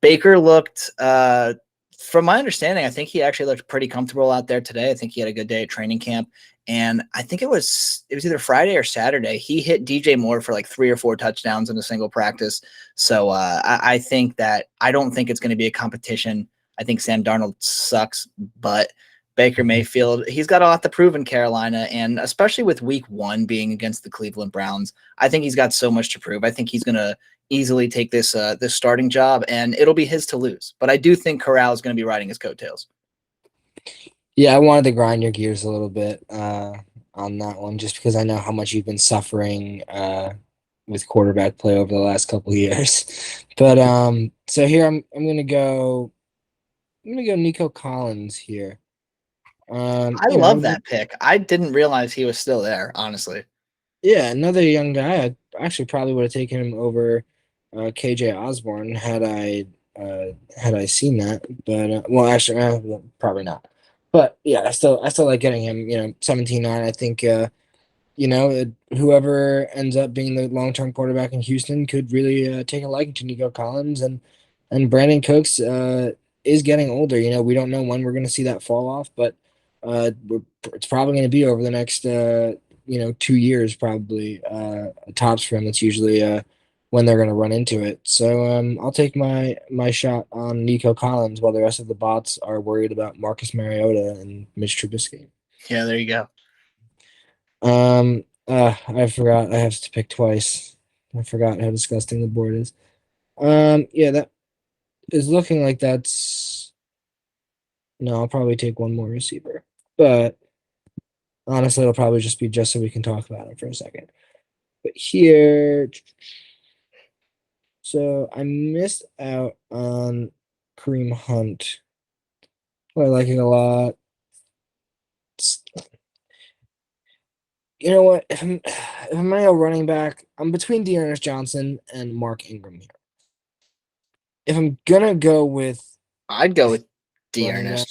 Baker looked, from my understanding, I think he actually looked pretty comfortable out there today. I think he had a good day at training camp. And I think it was either Friday or Saturday. He hit DJ Moore for like 3 or 4 touchdowns in a single practice. So I think that I don't think it's going to be a competition. I think Sam Darnold sucks, but Baker Mayfield, he's got a lot to prove in Carolina, and especially with week 1 being against the Cleveland Browns, I think he's got so much to prove. I think he's going to easily take this starting job, and it'll be his to lose. But I do think Corral is going to be riding his coattails. Yeah, I wanted to grind your gears a little bit on that one, just because I know how much you've been suffering with quarterback play over the last couple of years. But so here I'm gonna go Nico Collins here. I love that pick. I didn't realize he was still there, honestly. Yeah, another young guy. I actually probably would have taken him over KJ Osborne had I seen that. But well, actually, well, probably not. But yeah, I still like getting him. 17-9. I think whoever ends up being the long term quarterback in Houston could really take a liking to Nico Collins and Brandon Cooks is getting older. We don't know when we're going to see that fall off, but it's probably going to be over the next 2 years probably tops for him. That's usually when they're going to run into it. So I'll take my shot on Nico Collins while the rest of the bots are worried about Marcus Mariota and Mitch Trubisky. Yeah, there you go. I forgot I have to pick twice. I forgot how disgusting the board is. Yeah, that is looking like that's no, I'll probably take one more receiver. But honestly, it'll probably just be just so we can talk about it for a second. But here, so I missed out on Kareem Hunt. I like it a lot. You know what? If I'm gonna go running back, I'm between Dearness Johnson and Mark Ingram here. If I'm gonna go with I'd go a with running back, Dearness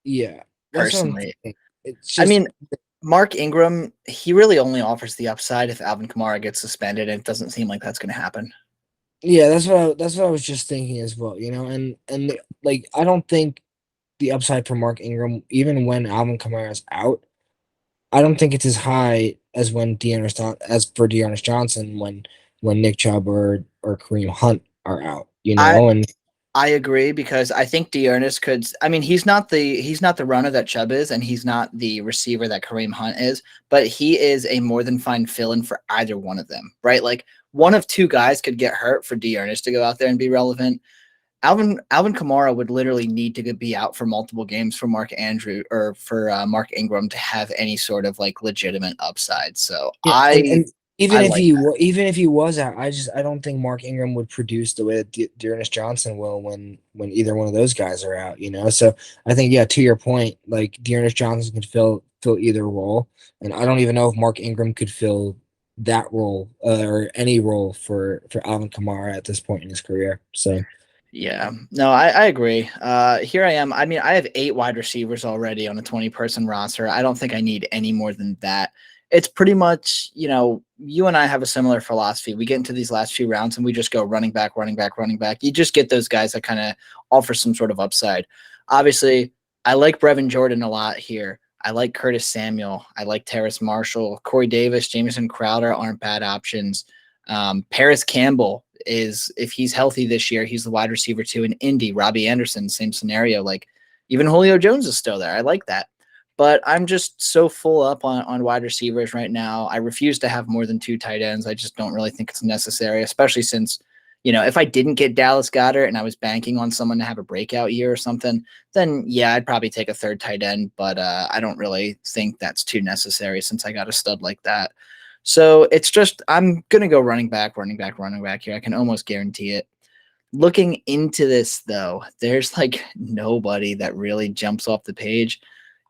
yeah, that's what I'm personally. thinking. It's I just mean, Mark Ingram, he really only offers the upside if Alvin Kamara gets suspended, and it doesn't seem like that's going to happen. yeah, that's what I was just thinking as well. Like I don't think the upside for Mark Ingram, even when Alvin Kamara is out, I don't think it's as high as as for Dearness Johnson when Nick Chubb or Kareem Hunt are out. I And I agree because I think Dearness could. I mean, he's not the runner that Chubb is, and he's not the receiver that Kareem Hunt is, but he is a more than fine fill-in for either one of them, right? Like one of two guys could get hurt for Dearness to go out there and be relevant. Alvin Kamara would literally need to be out for multiple games for Mark Ingram to have any sort of like legitimate upside. So yeah, and I like that. even if he was out, I don't think Mark Ingram would produce the way that Dearness Johnson will when either one of those guys are out. So I think yeah, to your point, like Dearness Johnson could fill either role, and I don't even know if Mark Ingram could fill that role or any role for Alvin Kamara at this point in his career. So Yeah, no, I agree. Here I am. I mean, I have 8 wide receivers already on a 20-person roster. I don't think I need any more than that. It's pretty much, you and I have a similar philosophy. We get into these last few rounds and we just go running back, running back, running back. You just get those guys that kind of offer some sort of upside. Obviously, I like Brevin Jordan a lot here. I like Curtis Samuel. I like Terrace Marshall. Corey Davis, Jamison Crowder aren't bad options. Paris Campbell is, if he's healthy this year, he's the wide receiver too. In Indy, Robbie Anderson, same scenario. Like even Julio Jones is still there. I like that. But I'm just so full up on wide receivers right now. I refuse to have more than 2 tight ends. I just don't really think it's necessary, especially since, if I didn't get Dallas Goedert and I was banking on someone to have a breakout year or something, then yeah, I'd probably take a third tight end. But I don't really think that's too necessary since I got a stud like that. So it's just I'm gonna go running back, running back, running back here. I can almost guarantee it. Looking into this though, there's like nobody that really jumps off the page.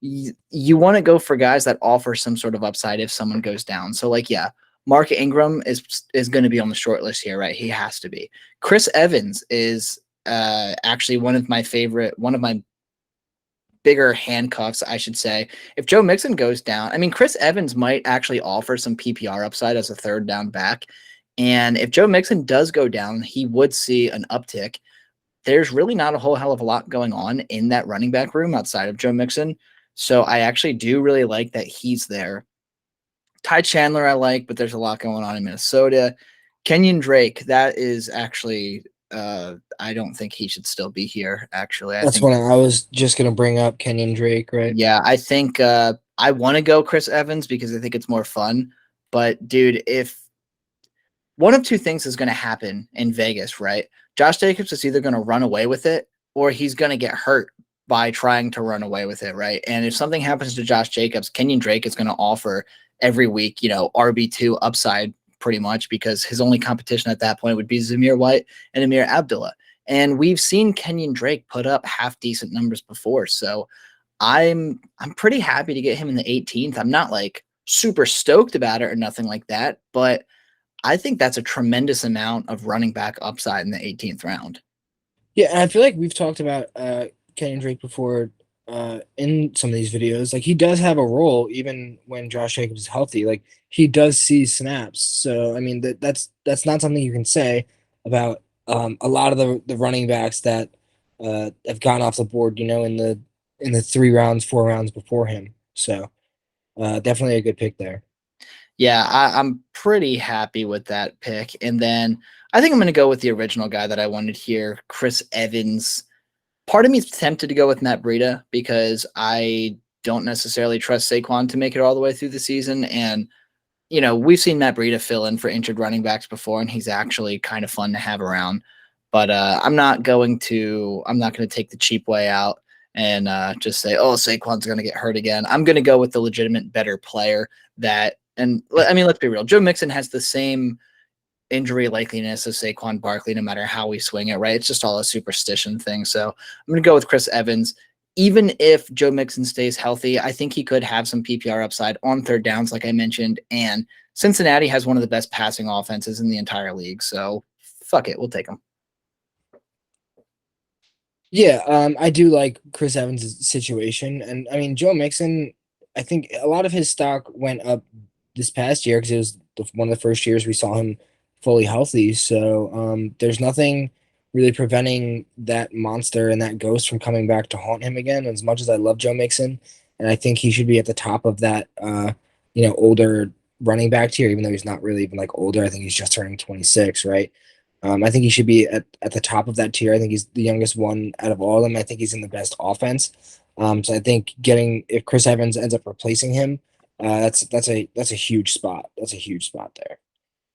You want to go for guys that offer some sort of upside if someone goes down. So like yeah, Mark Ingram is going to be on the short list here, right? He has to be. Chris Evans is actually one of my bigger handcuffs, I should say. If Joe Mixon goes down, I mean, Chris Evans might actually offer some PPR upside as a third down back. And if Joe Mixon does go down, he would see an uptick. There's really not a whole hell of a lot going on in that running back room outside of Joe Mixon. So I actually do really like that he's there. Ty Chandler, I like, but there's a lot going on in Minnesota. Kenyon Drake, that is actually, I don't think he should still be here. Actually, I that's think when I was just gonna bring up Kenyon Drake, right? yeah, I think I want to go Chris Evans because I think it's more fun. But dude, if one of two things is going to happen in Vegas, right? Josh Jacobs is either going to run away with it or he's going to get hurt by trying to run away with it, right? And if something happens to Josh Jacobs, Kenyon Drake is going to offer every week, RB2 upside pretty much, because his only competition at that point would be Zamir White and Amir Abdullah. And we've seen Kenyon Drake put up half decent numbers before. So I'm pretty happy to get him in the 18th. I'm not like super stoked about it or nothing like that, but I think that's a tremendous amount of running back upside in the 18th round. Yeah, and I feel like we've talked about Kenyon Drake before in some of these videos. Like he does have a role even when Josh Jacobs is healthy. Like he does see snaps. So I mean that's not something you can say about a lot of the running backs that have gone off the board. In the 3 rounds, 4 rounds before him. So definitely a good pick there. Yeah, I'm pretty happy with that pick. And then I think I'm going to go with the original guy that I wanted here, Chris Evans. Part of me is tempted to go with Matt Breida because I don't necessarily trust Saquon to make it all the way through the season. And, we've seen Matt Breida fill in for injured running backs before, and he's actually kind of fun to have around. But I'm not going to take the cheap way out and just say, oh, Saquon's going to get hurt again. I'm going to go with the legitimate better player and I mean, let's be real. Joe Mixon has the same injury likeliness as Saquon Barkley, no matter how we swing it, right? It's just all a superstition thing. So I'm going to go with Chris Evans. Even if Joe Mixon stays healthy, I think he could have some PPR upside on third downs, like I mentioned. And Cincinnati has one of the best passing offenses in the entire league. So fuck it. We'll take him. Yeah, I do like Chris Evans' situation. And I mean, Joe Mixon, I think a lot of his stock went up this past year because it was one of the first years we saw him fully healthy. So there's nothing really preventing that monster and that ghost from coming back to haunt him again. As much as I love Joe Mixon, and I think he should be at the top of that, older running back tier, even though he's not really even like older. I think he's just turning 26, right? I think he should be at the top of that tier. I think he's the youngest one out of all of them. I think he's in the best offense. So I think if Chris Evans ends up replacing him, that's a huge spot. That's a huge spot there.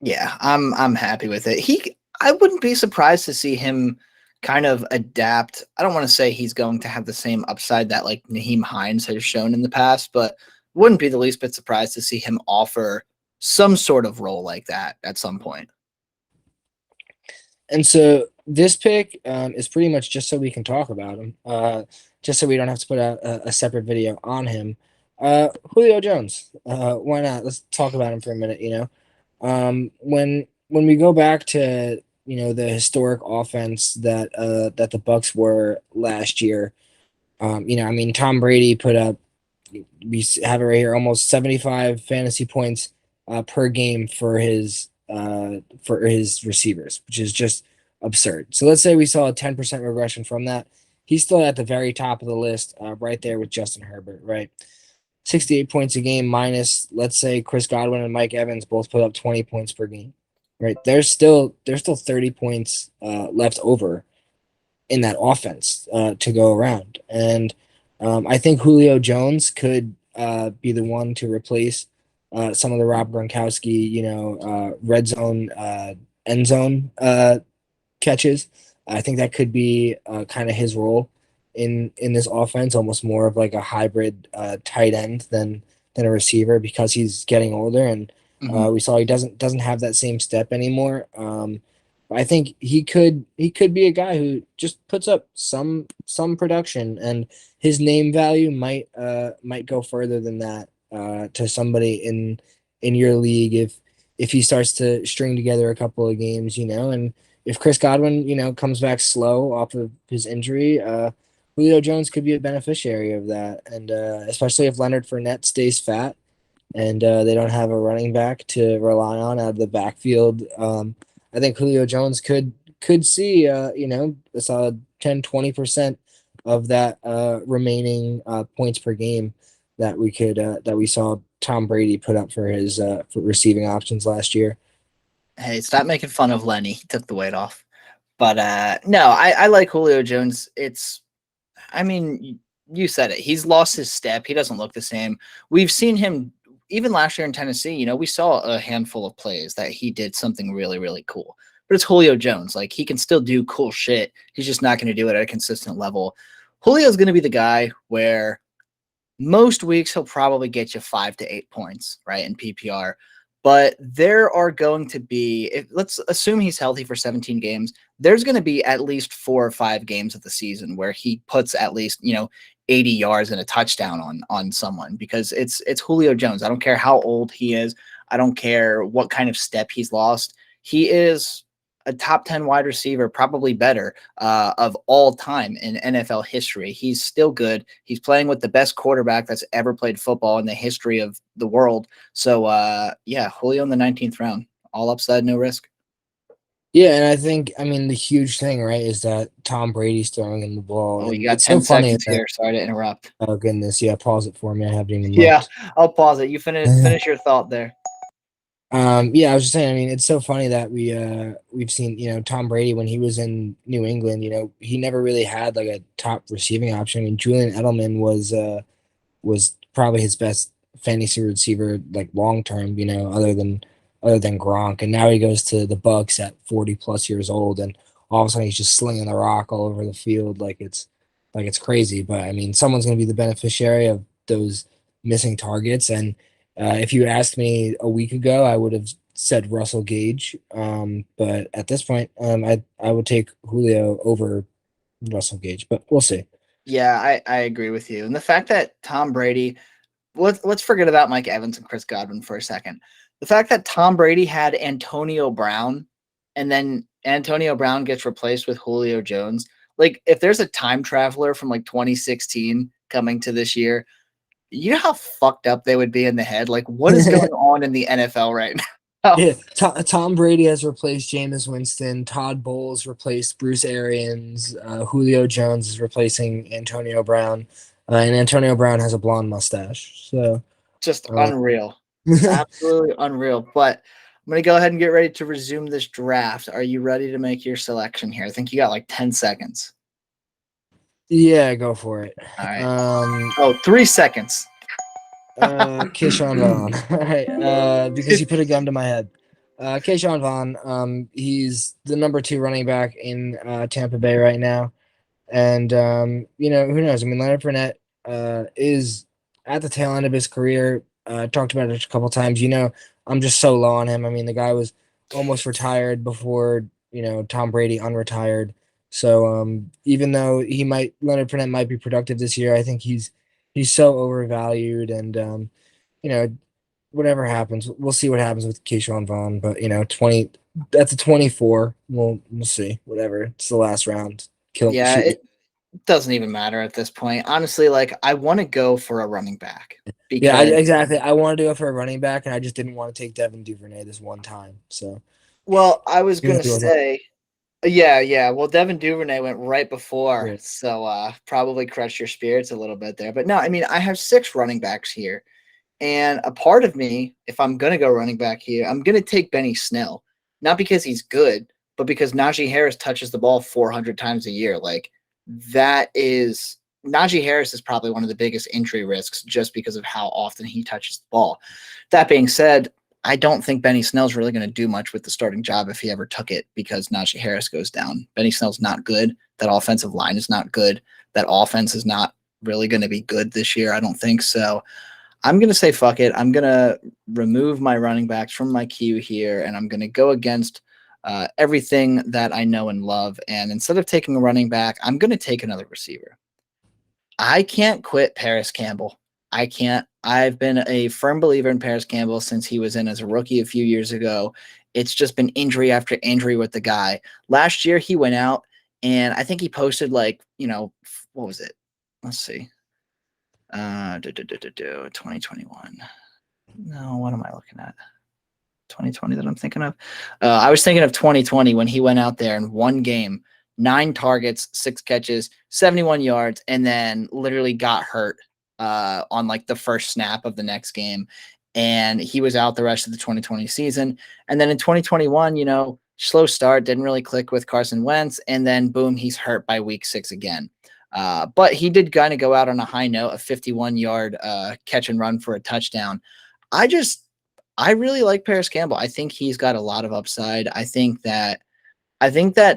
Yeah, I'm happy with it. I wouldn't be surprised to see him kind of adapt. I don't want to say he's going to have the same upside that like Naheem Hines has shown in the past, but wouldn't be the least bit surprised to see him offer some sort of role like that at some point. And so this pick is pretty much just so we can talk about him, just so we don't have to put out a separate video on him. Julio Jones, why not? Let's talk about him for a minute. When we go back to the historic offense that the Bucks were last year, I mean Tom Brady put up, we have it right here, almost 75 fantasy points per game for his receivers, which is just absurd. So let's say we saw a 10% regression from that. He's still at the very top of the list, right there with Justin Herbert, right? 68 points a game minus, let's say Chris Godwin and Mike Evans both put up 20 points per game, right? There's still 30 points left over in that offense to go around. And I think Julio Jones could be the one to replace some of the Rob Gronkowski, red zone, end zone catches. I think that could be kind of his role in this offense, almost more of like a hybrid tight end than a receiver because he's getting older and we saw he doesn't have that same step anymore. I think he could be a guy who just puts up some production, and his name value might go further than that to somebody in your league if he starts to string together a couple of games, and if Chris Godwin, comes back slow off of his injury, Julio Jones could be a beneficiary of that, and especially if Leonard Fournette stays fat and they don't have a running back to rely on out of the backfield. I think Julio Jones could see, a solid 10-20% of that remaining points per game that we saw Tom Brady put up for his for receiving options last year. Hey, stop making fun of Lenny. He took the weight off. But no, I like Julio Jones. I mean, you said it. He's lost his step. He doesn't look the same. We've seen him even last year in Tennessee. We saw a handful of plays that he did something really, really cool. But it's Julio Jones. Like, he can still do cool shit. He's just not going to do it at a consistent level. Julio's going to be the guy where most weeks he'll probably get you 5 to 8 points, right, in PPR. But there are going to be, let's assume he's healthy for 17 games. There's going to be at least 4 or 5 games of the season where he puts at least 80 yards and a touchdown on someone, because it's Julio Jones. I don't care how old he is. I don't care what kind of step he's lost. He is a top 10 wide receiver, probably better, of all time in NFL history. He's still good. He's playing with the best quarterback that's ever played football in the history of the world. So, yeah, Julio in the 19th round, all upside, no risk. Yeah, and I think, I mean, the huge thing, right, is that Tom Brady's throwing in the ball, Oh, you and got it's so 10 funny seconds that, here. Sorry to interrupt. oh goodness, yeah, pause it for me. I haven't even Yeah, looked. I'll pause it. You finish your thought there. Yeah, I was just saying, I mean, it's so funny that we've seen, Tom Brady when he was in New England, he never really had like a top receiving option. I mean, Julian Edelman was probably his best fantasy receiver like long term, other than Gronk. And now he goes to the Bucks at 40 plus years old, and all of a sudden he's just slinging the rock all over the field like it's crazy. But I mean, someone's going to be the beneficiary of those missing targets. And if you asked me a week ago, I would have said Russell Gage. But at this point, I would take Julio over Russell Gage, but we'll see. Yeah, I agree with you. And the fact that Tom Brady, let's forget about Mike Evans and Chris Godwin for a second. The fact that Tom Brady had Antonio Brown, and then Antonio Brown gets replaced with Julio Jones. Like, if there's a time traveler from like 2016 coming to this year, you know how fucked up they would be in the head? Like, what is going on in the NFL right now? Yeah, Tom Brady has replaced Jameis Winston. Todd Bowles replaced Bruce Arians. Julio Jones is replacing Antonio Brown, and Antonio Brown has a blonde mustache. So, Just uh, unreal. Absolutely unreal. But I'm going to go ahead and get ready to resume this draft. Are you ready to make your selection here? I think you got like 10 seconds. yeah, go for it. All right. Um, Oh, 3 seconds. Keyshawn Vaughn. All right, because you put a gun to my head. Keyshawn Vaughn. He's the number 2 running back in Tampa Bay right now. And who knows? I mean, Leonard Fournette is at the tail end of his career. Talked about it a couple times. I'm just so low on him. I mean, the guy was almost retired before Tom Brady unretired. So even though Leonard Fournette might be productive this year, I think he's so overvalued. And you know, whatever happens, we'll see what happens with Keyshawn Vaughn. But 20, that's a 24. We'll see. Whatever. It's the last round. Yeah, Shoot me. it doesn't even matter at this point. Honestly, like, I want to go for a running back Yeah, because, exactly. I wanted to go for a running back, and I just didn't want to take Devin Duvernay this one time. So well, I was you're going gonna to do it. say, yeah. Well, Devin Duvernay went right before, Yeah. so probably crushed your spirits a little bit there. But no, I mean, I have 6 running backs here. And a part of me, if I'm going to go running back here, I'm going to take Benny Snell. Not because he's good, but because Najee Harris touches the ball 400 times a year. Like, Najee Harris is probably one of the biggest injury risks just because of how often he touches the ball. That being said, I don't think Benny Snell's really going to do much with the starting job if he ever took it, because Najee Harris goes down. Benny Snell's not good. That offensive line is not good. That offense is not really going to be good this year. I don't think so. I'm going to say fuck it. I'm going to remove my running backs from my queue here, and I'm going to go against everything that I know and love. And instead of taking a running back, I'm going to take another receiver. I can't quit Paris Campbell. I can't. I've been a firm believer in Paris Campbell since he was in as a rookie a few years ago. It's just been injury after injury with the guy. Last year, he went out, and I think he posted like, what was it? Let's see. 2021. No, what am I looking at? 2020 that I'm thinking of. I was thinking of 2020 when he went out there in one game, 9 targets, 6 catches, 71 yards, and then literally got hurt on like the first snap of the next game. And he was out the rest of the 2020 season. And then in 2021, slow start, didn't really click with Carson Wentz. And then boom, he's hurt by week 6 again. But he did kind of go out on a high note, a 51-yard catch and run for a touchdown. I really like Paris Campbell. I think he's got a lot of upside. I think that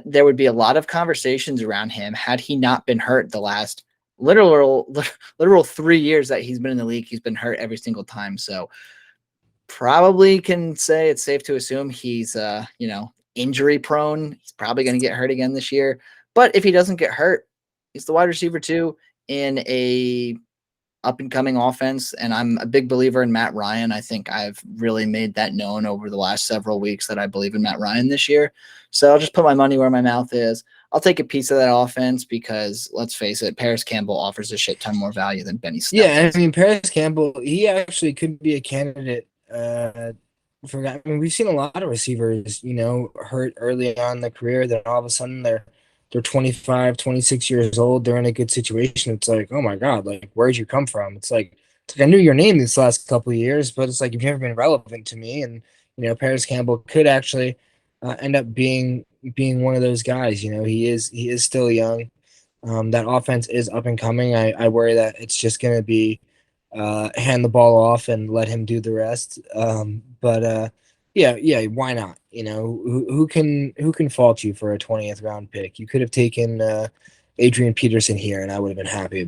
there would be a lot of conversations around him had he not been hurt the last literal 3 years that he's been in the league, he's been hurt every single time. So probably can say it's safe to assume he's injury prone. He's probably going to get hurt again this year. But if he doesn't get hurt, he's the wide receiver too in a up and coming offense. And I'm a big believer in Matt Ryan. I think I've really made that known over the last several weeks that I believe in Matt Ryan this year. So I'll just put my money where my mouth is. I'll take a piece of that offense because let's face it, Paris Campbell offers a shit ton more value than Benny Snell. Yeah, I mean Paris Campbell, he actually could be a candidate. I mean, we've seen a lot of receivers, hurt early on in their career. Then all of a sudden they're 25, 26 years old. They're in a good situation. It's like, oh my God, like where'd you come from? It's like I knew your name these last couple of years, but it's like you've never been relevant to me. And Paris Campbell could actually end up being one of those guys. He is still young. That offense is up and coming. I worry that it's just going to be hand the ball off and let him do the rest. But yeah, why not? Who can fault you for a 20th round pick? You could have taken Adrian Peterson here, and I would have been happy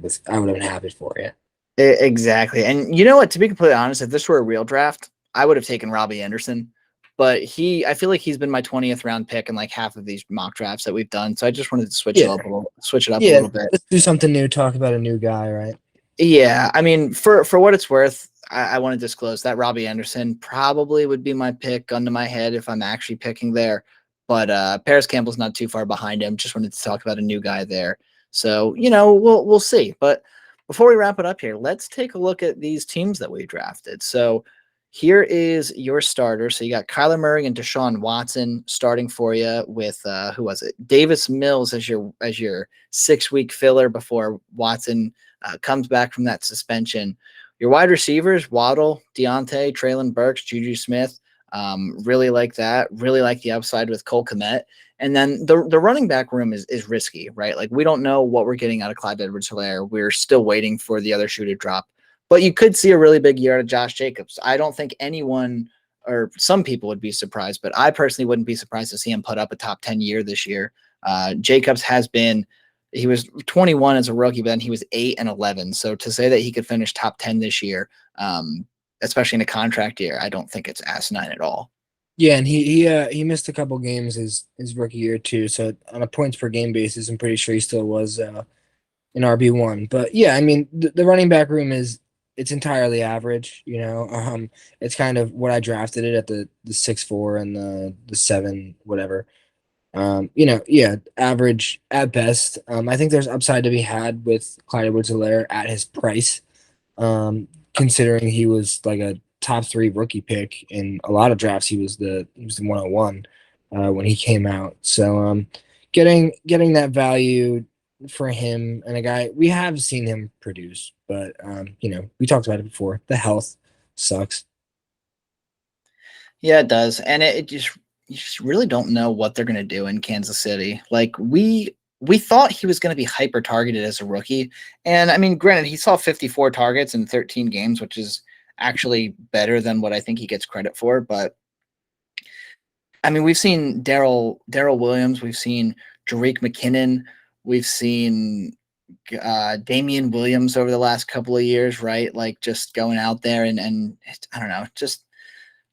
for you. Exactly. And you know what? To be completely honest, if this were a real draft, I would have taken Robbie Anderson. But I feel like he's been my 20th round pick in like half of these mock drafts that we've done. So I just wanted to switch it up a little bit. Let's do something new. Talk about a new guy, right? Yeah, I mean, for what it's worth, I want to disclose that Robbie Anderson probably would be my pick, gun to my head, if I'm actually picking there. But Paris Campbell's not too far behind him. Just wanted to talk about a new guy there. So we'll see. But before we wrap it up here, let's take a look at these teams that we drafted. So here is your starter. So you got Kyler Murray and Deshaun Watson starting for you with who was it? Davis Mills as your 6-week filler before Watson comes back from that suspension. Your wide receivers, Waddle, Deontay, Traylon Burks, Juju Smith. Really like that. Really like the upside with Cole Kmet. And then the running back room is risky, right? Like we don't know what we're getting out of Clyde Edwards-Helaire. We're still waiting for the other shoe to drop. But you could see a really big year out of Josh Jacobs. I don't think anyone or some people would be surprised, but I personally wouldn't be surprised to see him put up a top 10 year this year. Jacobs he was 21 as a rookie, but then he was 8 and 11. So to say that he could finish top 10 this year, especially in a contract year, I don't think it's asinine at all. Yeah, and he missed a couple games his rookie year too. So on a points per game basis, I'm pretty sure he still was an RB1. But yeah, I mean the running back room it's entirely average. It's kind of what I drafted it at the 6'4" and the 7 whatever. Yeah, average at best. I think there's upside to be had with Clyde Edwards-Helaire at his price, considering he was like a top 3 rookie pick in a lot of drafts. He was the 101 when he came out. So getting that value for him and a guy we have seen him produce, but we talked about it before. The health sucks. Yeah, it does, and it just you just really don't know what they're going to do in Kansas City. Like we thought he was going to be hyper targeted as a rookie. And I mean, granted, he saw 54 targets in 13 games, which is actually better than what I think he gets credit for. But I mean, we've seen Daryl Williams, we've seen Jerick McKinnon, we've seen Damian Williams over the last couple of years, right? Like just going out there and I don't know, just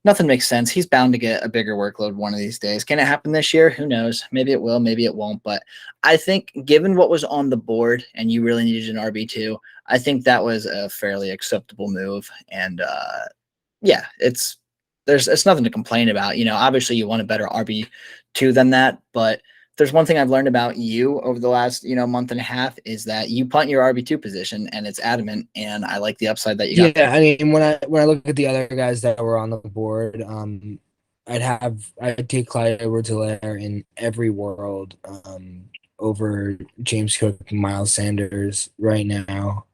nothing makes sense. He's bound to get a bigger workload one of these days. Can it happen this year? Who knows? Maybe it will, maybe it won't. But I think given what was on the board and you really needed an RB2, I think that was a fairly acceptable move. And yeah, it's nothing to complain about. Obviously you want a better RB2 than that, but there's one thing I've learned about you over the last, month and a half is that you punt your RB2 position and it's adamant. And I like the upside that you got. Yeah, I mean, when I look at the other guys that were on the board, I'd take Clyde Edwards-Helaire in every world over James Cook and Miles Sanders right now.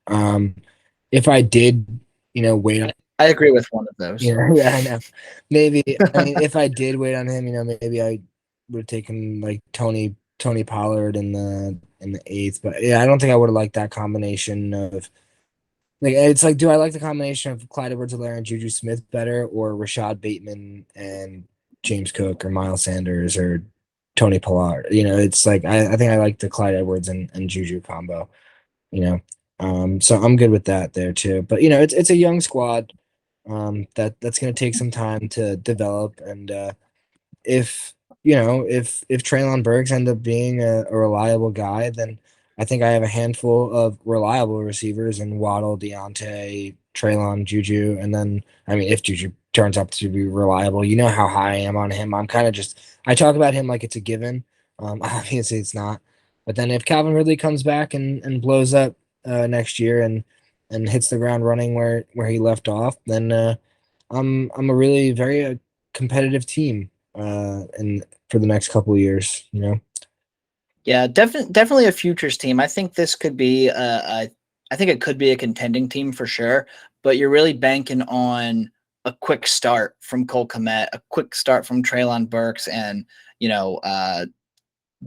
If I did, wait on. I agree with one of those. Yeah, I know. Maybe I mean, if I did wait on him, maybe I would have taken like Tony Pollard in the 8th. But yeah, I don't think I would have liked that combination of. Like it's like, do I like the combination of Clyde Edwards-Helaire and Juju Smith better, or Rashad Bateman and James Cook, or Miles Sanders, or Tony Pollard? It's like I think I like the Clyde Edwards and Juju combo. So I'm good with that there too. But it's a young squad that's going to take some time to develop. And if if Traylon Burks end up being a reliable guy, then I think I have a handful of reliable receivers in Waddle, Deontay, Traylon, Juju, and then I mean if Juju turns out to be reliable, you know how high I am on him. I'm kind of just I talk about him like it's a given. Obviously it's not. But then if Calvin Ridley comes back and blows up next year and hits the ground running where he left off, then I'm a really very competitive team and for the next couple of years. Yeah, definitely a futures team. I think this could be I think it could be a contending team for sure, but you're really banking on a quick start from Cole Kmet, a quick start from Traylon Burks, and you know,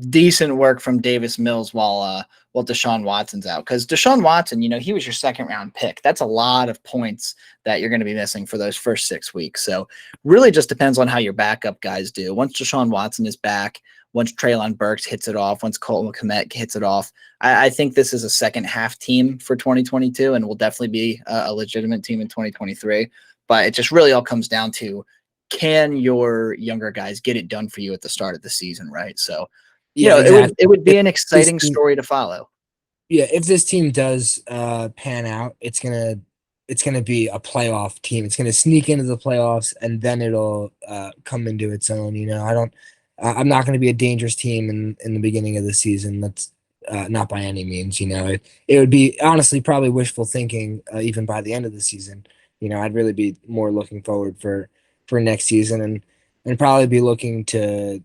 decent work from Davis Mills while Deshaun Watson's out. Because Deshaun Watson, he was your second round pick. That's a lot of points that you're going to be missing for those first 6 weeks. So really just depends on how your backup guys do. Once Deshaun Watson is back, once Traylon Burks hits it off, once Colton Kmet hits it off, I think this is a second half team for 2022 and will definitely be a legitimate team in 2023. But it just really all comes down to, can your younger guys get it done for you at the start of the season, right? So Yeah, it would be an this exciting team, story to follow. yeah, if this team does pan out, it's gonna be a playoff team. It's gonna sneak into the playoffs and then it'll come into its own. I'm not gonna be a dangerous team in the beginning of the season. That's not by any means. It would be honestly probably wishful thinking even by the end of the season. I'd really be more looking forward for next season and probably be looking to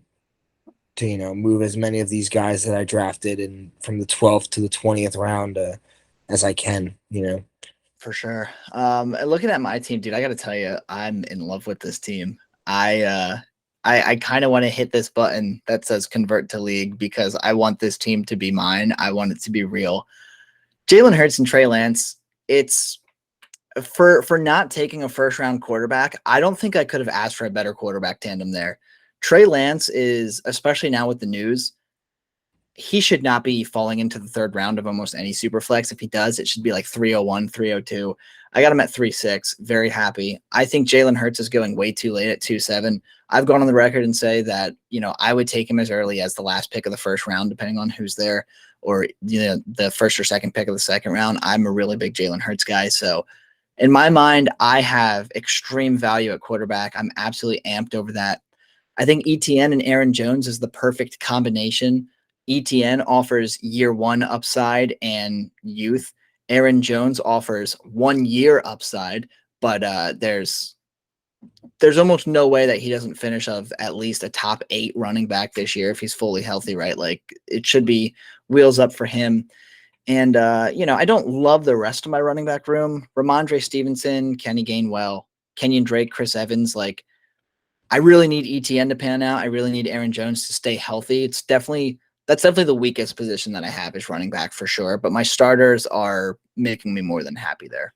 move as many of these guys that I drafted in from the 12th to the 20th round as I can. For sure. And looking at my team, dude, I got to tell you, I'm in love with this team. I kind of want to hit this button that says convert to league because I want this team to be mine. I want it to be real. Jalen Hurts and Trey Lance. It's for not taking a first round quarterback. I don't think I could have asked for a better quarterback tandem there. Trey Lance is, especially now with the news, he should not be falling into the third round of almost any super flex. If he does, it should be like 301, 302. I got him at 3.6. Very happy. I think Jalen Hurts is going way too late at 2.7. I've gone on the record and say that, I would take him as early as the last pick of the first round, depending on who's there, or, the first or second pick of the second round. I'm a really big Jalen Hurts guy. So in my mind, I have extreme value at quarterback. I'm absolutely amped over that. I think ETN and Aaron Jones is the perfect combination. ETN offers year one upside and youth. Aaron Jones offers 1 year upside, but there's almost no way that he doesn't finish of at least a top 8 running back this year if he's fully healthy, right? Like it should be wheels up for him. And I don't love the rest of my running back room. Ramondre Stevenson, Kenny Gainwell, Kenyon Drake, Chris Evans, like I really need ETN to pan out. I really need Aaron Jones to stay healthy. That's definitely the weakest position that I have is running back for sure. But my starters are making me more than happy there.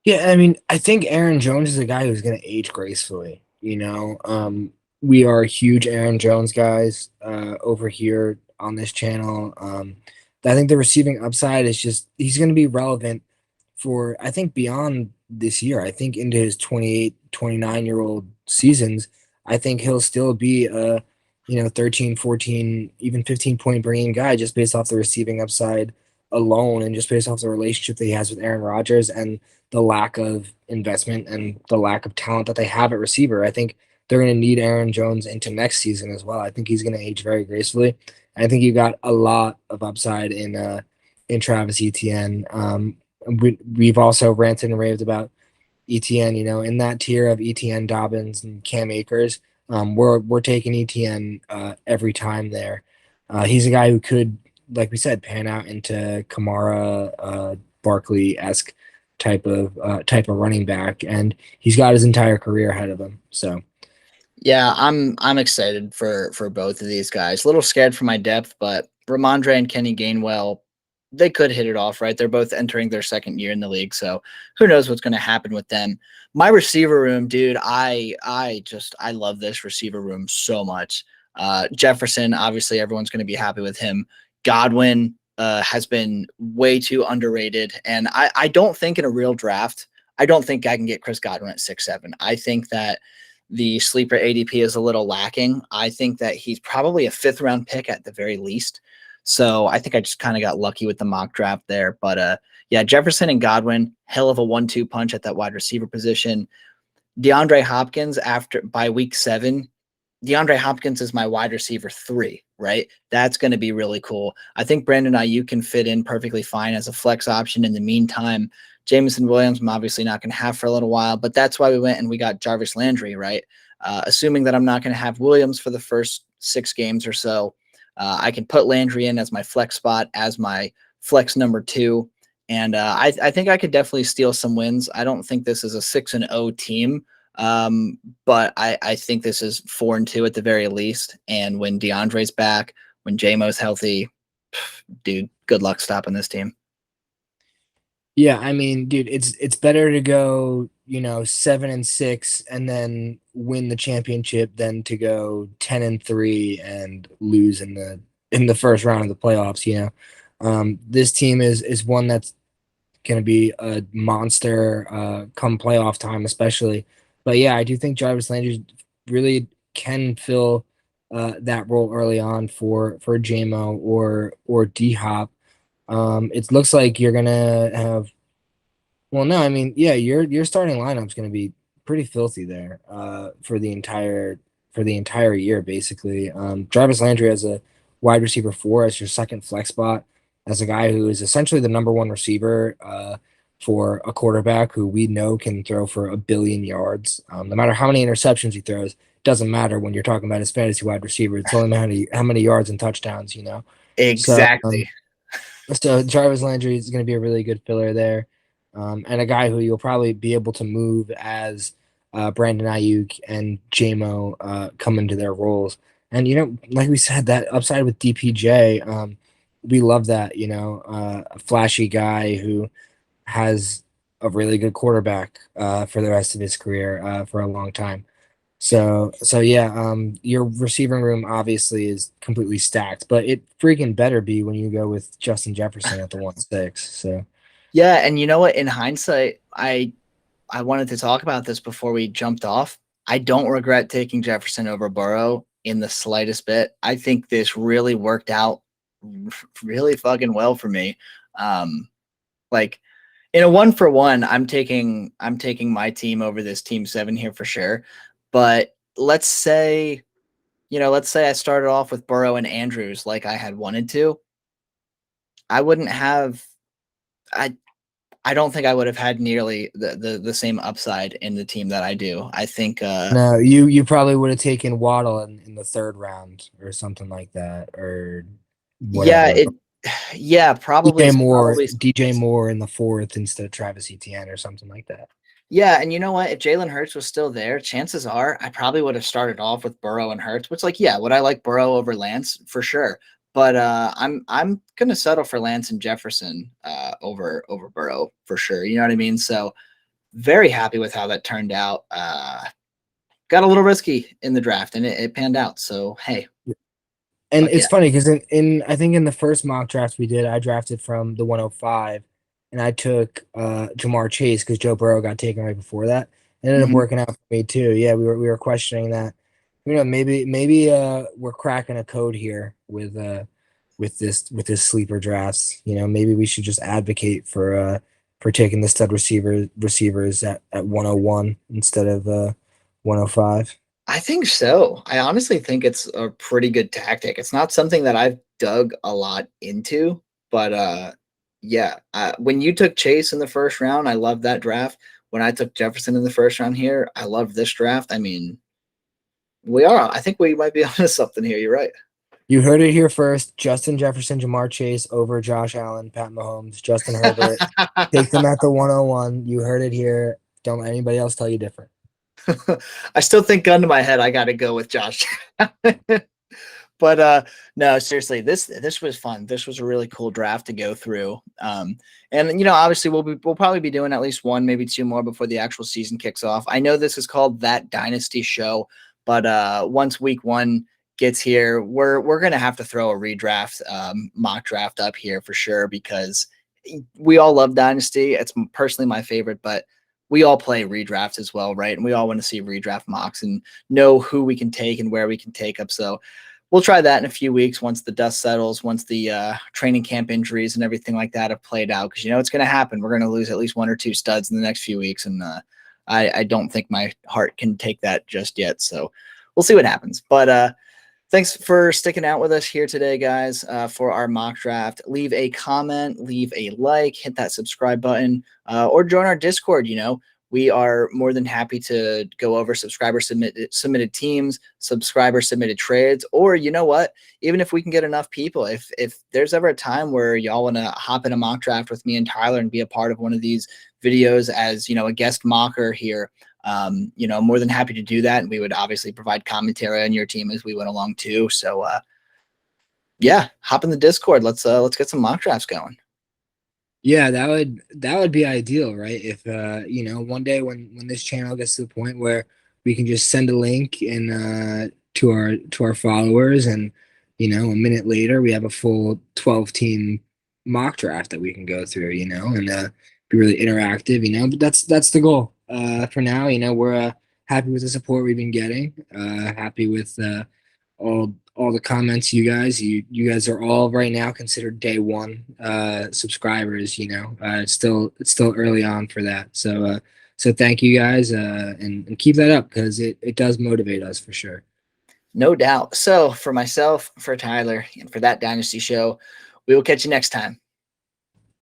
Yeah, I mean, I think Aaron Jones is a guy who's going to age gracefully. We are huge Aaron Jones guys over here on this channel. I think the receiving upside is just he's going to be relevant for I think beyond this year. I think into his 28, 29-year-old seasons, I think he'll still be a 13, 14, even 15-point bringing guy just based off the receiving upside alone and just based off the relationship that he has with Aaron Rodgers and the lack of investment and the lack of talent that they have at receiver. I think they're going to need Aaron Jones into next season as well. I think he's going to age very gracefully. I think you got a lot of upside in Travis Etienne. We've also ranted and raved about Etienne. In that tier of Etienne, Dobbins, and Cam Akers, we're taking Etienne every time there. He's a guy who could, like we said, pan out into Kamara, Barkley-esque type of running back, and he's got his entire career ahead of him. So. Yeah, I'm excited for both of these guys. A little scared for my depth, but Ramondre and Kenny Gainwell, they could hit it off, right? They're both entering their second year in the league, so who knows what's going to happen with them. My receiver room, dude, I love this receiver room so much. Jefferson, obviously everyone's going to be happy with him. Godwin, has been way too underrated. And I don't think in a real draft, I don't think I can get Chris Godwin at 6'7". I think that the sleeper ADP is a little lacking. I think that he's probably a 5th round pick at the very least. So I think I just kind of got lucky with the mock draft there. But yeah, Jefferson and Godwin, hell of a 1-2 punch at that wide receiver position. DeAndre Hopkins by week 7, DeAndre Hopkins is my wide receiver 3, right? That's going to be really cool. I think Brandon Ayuk can fit in perfectly fine as a flex option in the meantime. Jameson Williams, I'm obviously not going to have for a little while, but that's why we went and we got Jarvis Landry, right? Assuming that I'm not going to have Williams for the first 6 games or so, I can put Landry in as my flex spot, as my flex number 2. And I think I could definitely steal some wins. I don't think this is a 6-0 team. But I think this is 4-2 at the very least. And when DeAndre's back, when JMO's healthy, dude, good luck stopping this team. Yeah, I mean, dude, it's better to go, 7-6 and then win the championship than to go 10-3 and lose in the first round of the playoffs. This team is one that's going to be a monster come playoff time, especially. But yeah, I do think Jarvis Landry really can fill that role early on for JMO or D Hop. It looks like you're gonna have. Well, no, I mean, yeah, your starting lineup's gonna be pretty filthy there for the entire year, basically. Jarvis Landry as a wide receiver 4 as your second flex spot, as a guy who is essentially the number 1 receiver for a quarterback who we know can throw for 1 billion yards. No matter how many interceptions he throws, doesn't matter when you're talking about his fantasy wide receiver. It's only how many yards and touchdowns. So, Exactly. so Jarvis Landry is going to be a really good filler there, and a guy who you'll probably be able to move as Brandon Ayuk and JMO come into their roles. And like we said, that upside with DPJ, we love that. A flashy guy who has a really good quarterback for the rest of his career for a long time. So yeah, your receiving room obviously is completely stacked, but it freaking better be when you go with Justin Jefferson at the 1-6. So Yeah, and you know what? In hindsight, I wanted to talk about this before we jumped off. I don't regret taking Jefferson over Burrow in the slightest bit. I think this really worked out really fucking well for me. Like in a 1-for-1, I'm taking my team over this team 7 here for sure. But let's say I started off with Burrow and Andrews like I had wanted to. I wouldn't have I don't think I would have had nearly the same upside in the team that I do. I think no, you probably would have taken Waddle in the 3rd round or something like that, or yeah, whatever. probably DJ Moore in the 4th instead of Travis Etienne or something like that. Yeah, and you know what? If Jalen Hurts was still there, chances are I probably would have started off with Burrow and Hurts, which would I like Burrow over Lance? For sure. But I'm gonna settle for Lance and Jefferson over Burrow for sure. You know what I mean? So very happy with how that turned out. Got a little risky in the draft and it panned out. So hey. And Fuck it's yeah. funny because in I think in the first mock draft we did, I drafted from the 105, and I took Jamar Chase because Joe Burrow got taken right before that. It ended up Mhm. working out for me too. Yeah, we were questioning that. Maybe we're cracking a code here with this sleeper drafts. Maybe we should just advocate for taking the stud receivers at 101 instead of 105. I think so. I honestly think it's a pretty good tactic. It's not something that I've dug a lot into, but yeah. When you took Chase in the first round, I love that draft. When I took Jefferson in the first round here, I love this draft. I mean, I think we might be onto something here. You're right. You heard it here first. Justin Jefferson, Jamar Chase over Josh Allen, Pat Mahomes, Justin Herbert. Take them at the 101. You heard it here. Don't let anybody else tell you different. I still think gun to my head, I got to go with Josh. But no, seriously, this was fun. This was a really cool draft to go through. And obviously we'll probably be doing at least 1, maybe 2 more before the actual season kicks off. I know this is called That Dynasty Show, but once week 1 gets here, we're gonna have to throw a redraft mock draft up here for sure, because we all love Dynasty. It's personally my favorite, but we all play redraft as well, right? And we all want to see redraft mocks and know who we can take and where we can take up. So we'll try that in a few weeks once the dust settles, once the training camp injuries and everything like that have played out, because it's going to happen. We're going to lose at least 1 or 2 studs in the next few weeks, and I don't think my heart can take that just yet. So we'll see what happens. But thanks for sticking out with us here today, guys, for our mock draft. Leave a comment, leave a like, hit that subscribe button, or join our Discord. We are more than happy to go over subscriber submitted teams, subscriber submitted trades, or you know what? Even if we can get enough people, if there's ever a time where y'all want to hop in a mock draft with me and Tyler and be a part of one of these videos as a guest mocker here, more than happy to do that. And we would obviously provide commentary on your team as we went along too. So yeah, hop in the Discord. Let's get some mock drafts going. Yeah, that would be ideal, right? If one day when this channel gets to the point where we can just send a link and to our followers, and a minute later we have a full 12 team mock draft that we can go through, and be really interactive, but that's the goal. For now, we're happy with the support we've been getting, happy with all the comments. You guys are all right now considered day one subscribers. It's still early on for that, so thank you guys, and keep that up, because it does motivate us for sure. No doubt. So for myself, for Tyler, and for That Dynasty Show, we will catch you next time.